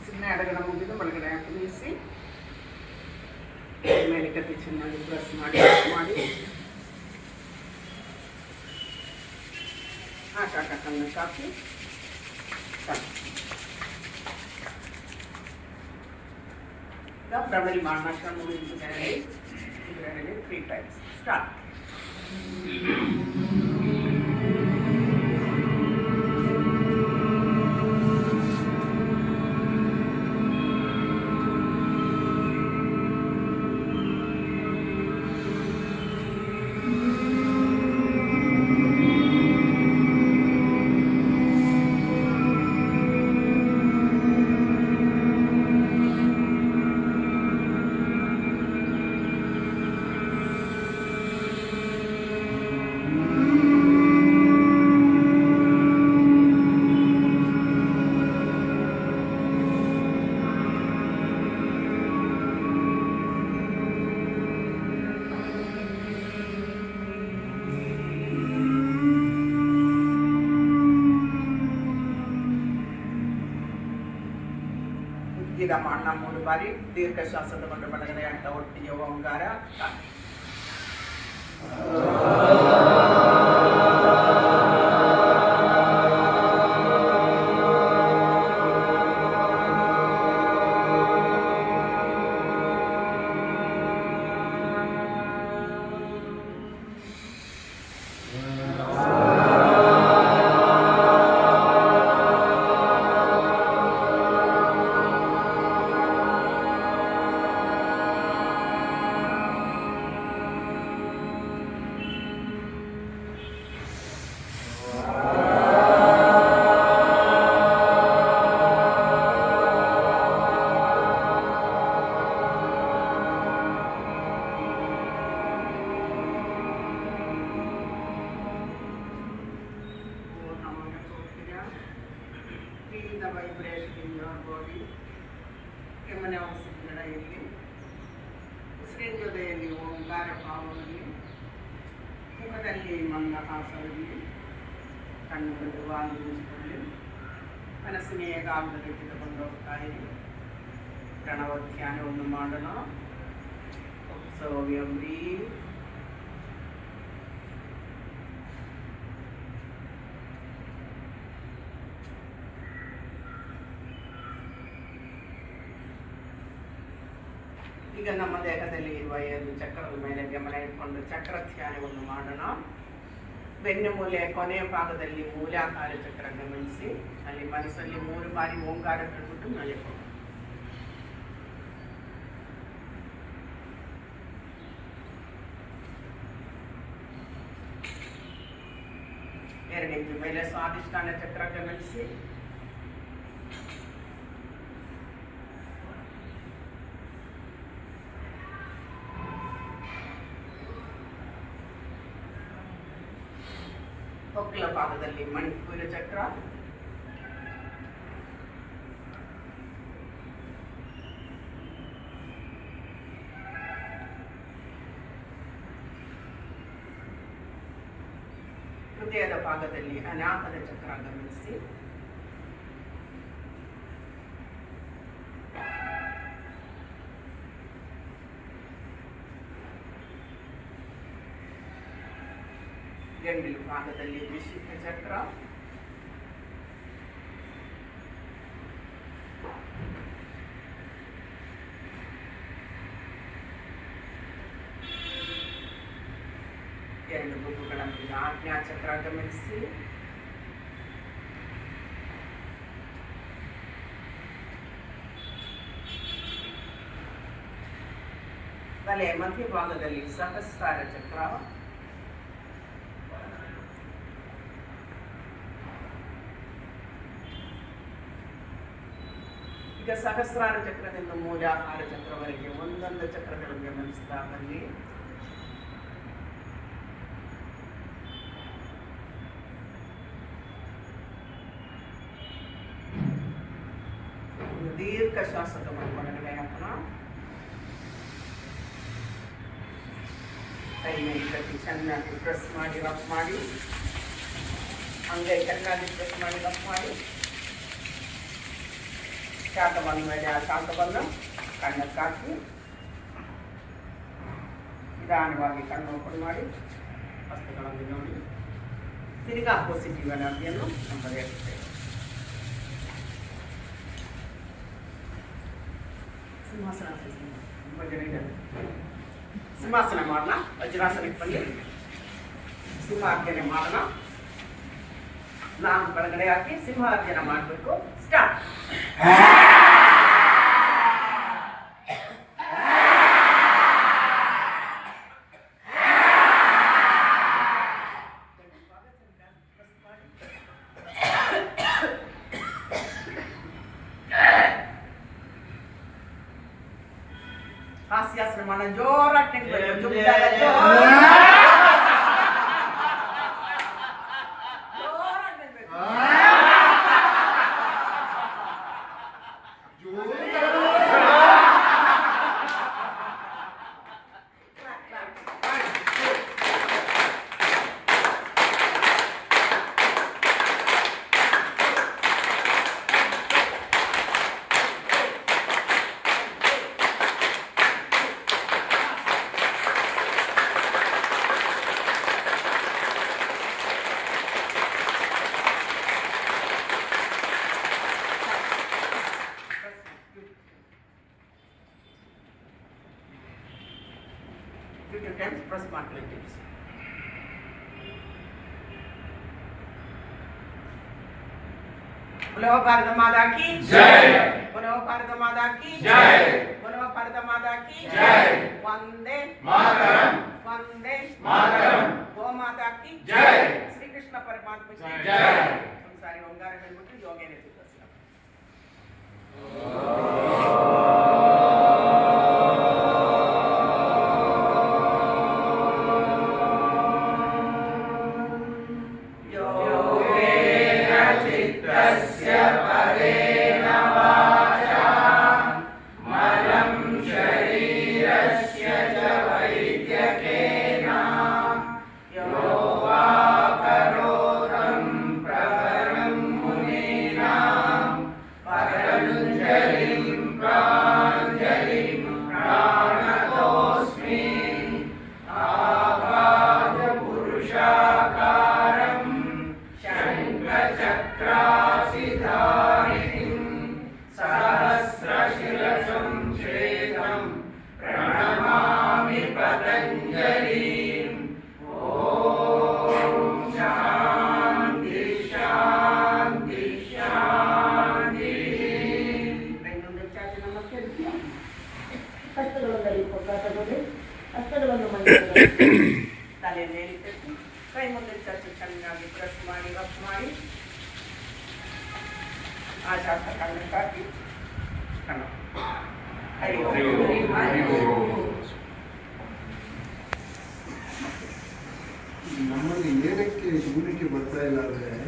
ಸುಮ್ಮನೆ ಎಡಗಡೆ ಮುಗಿದು ಬಲಗಡೆ ನಿಲ್ಲಿಸಿ ಮೇಲೆ ಕತ್ತಿ ಚೆನ್ನಾಗಿ ಪ್ರೆಸ್ ಮಾಡಿ ಕಣ್ಣು ಹಾಕಿ ಭ್ರಮರಿ ಮಾಡಣ ಮುಗಿದ್ರೆ 3 times. Start. ಈಗ ಮಾಡೋಣ 3 ಬಾರಿ ದೀರ್ಘ ಶ್ವಾಸ ತಗೊಂಡು ಬಲಗಡೆ ಅಂತ ಒಟ್ಟಿಗೆ ಓಂಕಾರ. The vibration in your body. ಯಮನ ಉಸಿರಿನಲ್ಲಿ ಉಸಿರಿನ ಜೊತೆಯಲ್ಲಿ ಓಂಕಾರ ಭಾವದಲ್ಲಿ ಮುಖದಲ್ಲಿ ಮಂದಹಾಸದಲ್ಲಿ ಕಣ್ಣು ಮೃದುವಾಗಿ ಮುಚ್ಚಿಕೊಳ್ಳಿ. ಮನಸ್ಸಿನ ಏಕಾಗ್ರತೆಗೆ ತಗೊಂಡು ಹೋಗ್ತಾ ಇರಿ. ಪ್ರಣವ ಧ್ಯಾನವನ್ನು ಮಾಡೋಣ. Observe your breath. ಈಗ ನಮ್ಮ ದೇಹದಲ್ಲಿ ಇರುವ 2 ಚಕ್ರದ ಮೇಲೆ ಗಮನ ಇಟ್ಕೊಂಡು ಚಕ್ರ ಧ್ಯಾನವನ್ನು ಮಾಡೋಣ. ಬೆನ್ನುಮೂಲೆ ಕೊನೆಯ ಭಾಗದಲ್ಲಿ ಮೂಲಾಧಾರ ಚಕ್ರ ಗಮನಿಸಿ ಅಲ್ಲಿ ಮನಸ್ಸಲ್ಲಿ 3 ಬಾರಿ ಓಂಕಾರ ಹೇಳ್ಬಿಟ್ಟು ಮಲಗಿಕೊಳ್ಳಿ. ಎರಡನೇದು ಮೇಲೆ ಸ್ವಾಧಿಷ್ಠಾನ ಚಕ್ರ ಗಮನಿಸಿ. ಹೊಕ್ಕಲ ಭಾಗದಲ್ಲಿ ಮಣಿಪುರ ಚಕ್ರ. ಹೃದಯದ ಭಾಗದಲ್ಲಿ ಅನಾಹತ ಚಕ್ರ ಗಮನಿಸಿ. ಗಂಟಲು ಭಾಗದಲ್ಲಿ ವಿಶುದ್ಧ ಚಕ್ರ. ಎರಡು ಗುಂಪುಗಳ ಮೇಲೆ ಆಜ್ಞಾ ಚಕ್ರ ಗಮನಿಸಿ. ತಲೆಯ ಮಧ್ಯಭಾಗದಲ್ಲಿ ಸಹಸ್ರಾರ ಚಕ್ರ. ಈಗ ಸಹಸ್ರಾರ ಚಕ್ರದಿಂದ ಮೂಲಾಧಾರ ಚಕ್ರವರೆಗೆ ಒಂದೊಂದು ಚಕ್ರಗಳನ್ನು ಗಮನಿಸ್ತಾ ಬನ್ನಿ. ಒಂದು ದೀರ್ಘ ಶ್ವಾಸ ತಗೊಂಡು ಒಳಗಡೆ ಹಾಕೋಣ. ಕೈ ಮೇಲೆ ಕಟ್ಟಿ ಚೆನ್ನಾಗಿ ಪ್ರೆಸ್ ಮಾಡಿ ರಫ್ ಮಾಡಿ, ಅಂಗೈ ಚೆನ್ನಾಗಿ ಪ್ರೆಸ್ ಮಾಡಿ ರಫ್ ಮಾಡಿ. ಶಾಖ ಬಂದ ಮೇಲೆ ಆ ಶಾಖ ಬಂದು ಕಣ್ಣಕ್ಕೆ ಹಾಕಿ ನಿಧಾನವಾಗಿ ಕಣ್ಣು ಓಪನ್ ಮಾಡಿ ಹಸ್ತಗಳನ್ನು ನೋಡಿ ತಿರುಗಾ ಪಾಸಿಟಿವ್ ಎನರ್ಜಿಯನ್ನು ಸಂಪರ್ಕಿಸುತ್ತೇವೆ. ಸಿಂಹಾಸನ ತುಂಬ ಜನ ಇದ್ದಾರೆ. ಸಿಂಹಾಸನ ಮಾಡೋಣ. ವಜ್ರಾಸನಕ್ಕೆ ಬನ್ನಿ. ಸಿಂಹಾರ್ಜನೆ ಮಾಡೋಣ. ನಾನು ಕೆಳಗಡೆ ಹಾಕಿ ಸಿಂಹಾರ್ಜನೆ ಮಾಡಬೇಕು. ಸ್ಟಾರ್ಟ್. ಹಾಸ್ಯಾಸನ ಮಾಡೋಣ. ಜೋರಾಗಿ ತೆಗಿಬೇಕು. ಪ್ರೆಸ್ ಮಾಡ್ಕೊಳ್ಳಿ. बोलो भारत माता की जय, बोलो भारत माता की जय, बोलो भारत माता की जय, वंदे मातरम, वंदे मातरम, गो माता की जय, श्री कृष्ण परमात्मा की जय. हम सारे ओंकार ಹೇಳ್ಬಿಟ್ಟು ಯೋಗ ನೇತೃತ್ವ. ತಲೆ ಮೇಲೆ ಕಟ್ಟಿ ಕೈ ಮುಂದೆ ಚರ್ಚೆ ಚೆನ್ನಾಗಿ ಪ್ರೆಸ್ ಮಾಡಿ ರಫ್ ಮಾಡಿ ಆ ಶಾಖ ಕಣ್ಣಕ್ಕೆ ಹಾಕಿ ಕಣ್ಣು ನಮ್ಮಲ್ಲಿ ಏನಕ್ಕೆ ಯೂನಿಟಿ ಬರ್ತಾ ಇಲ್ಲ ಅಂದರೆ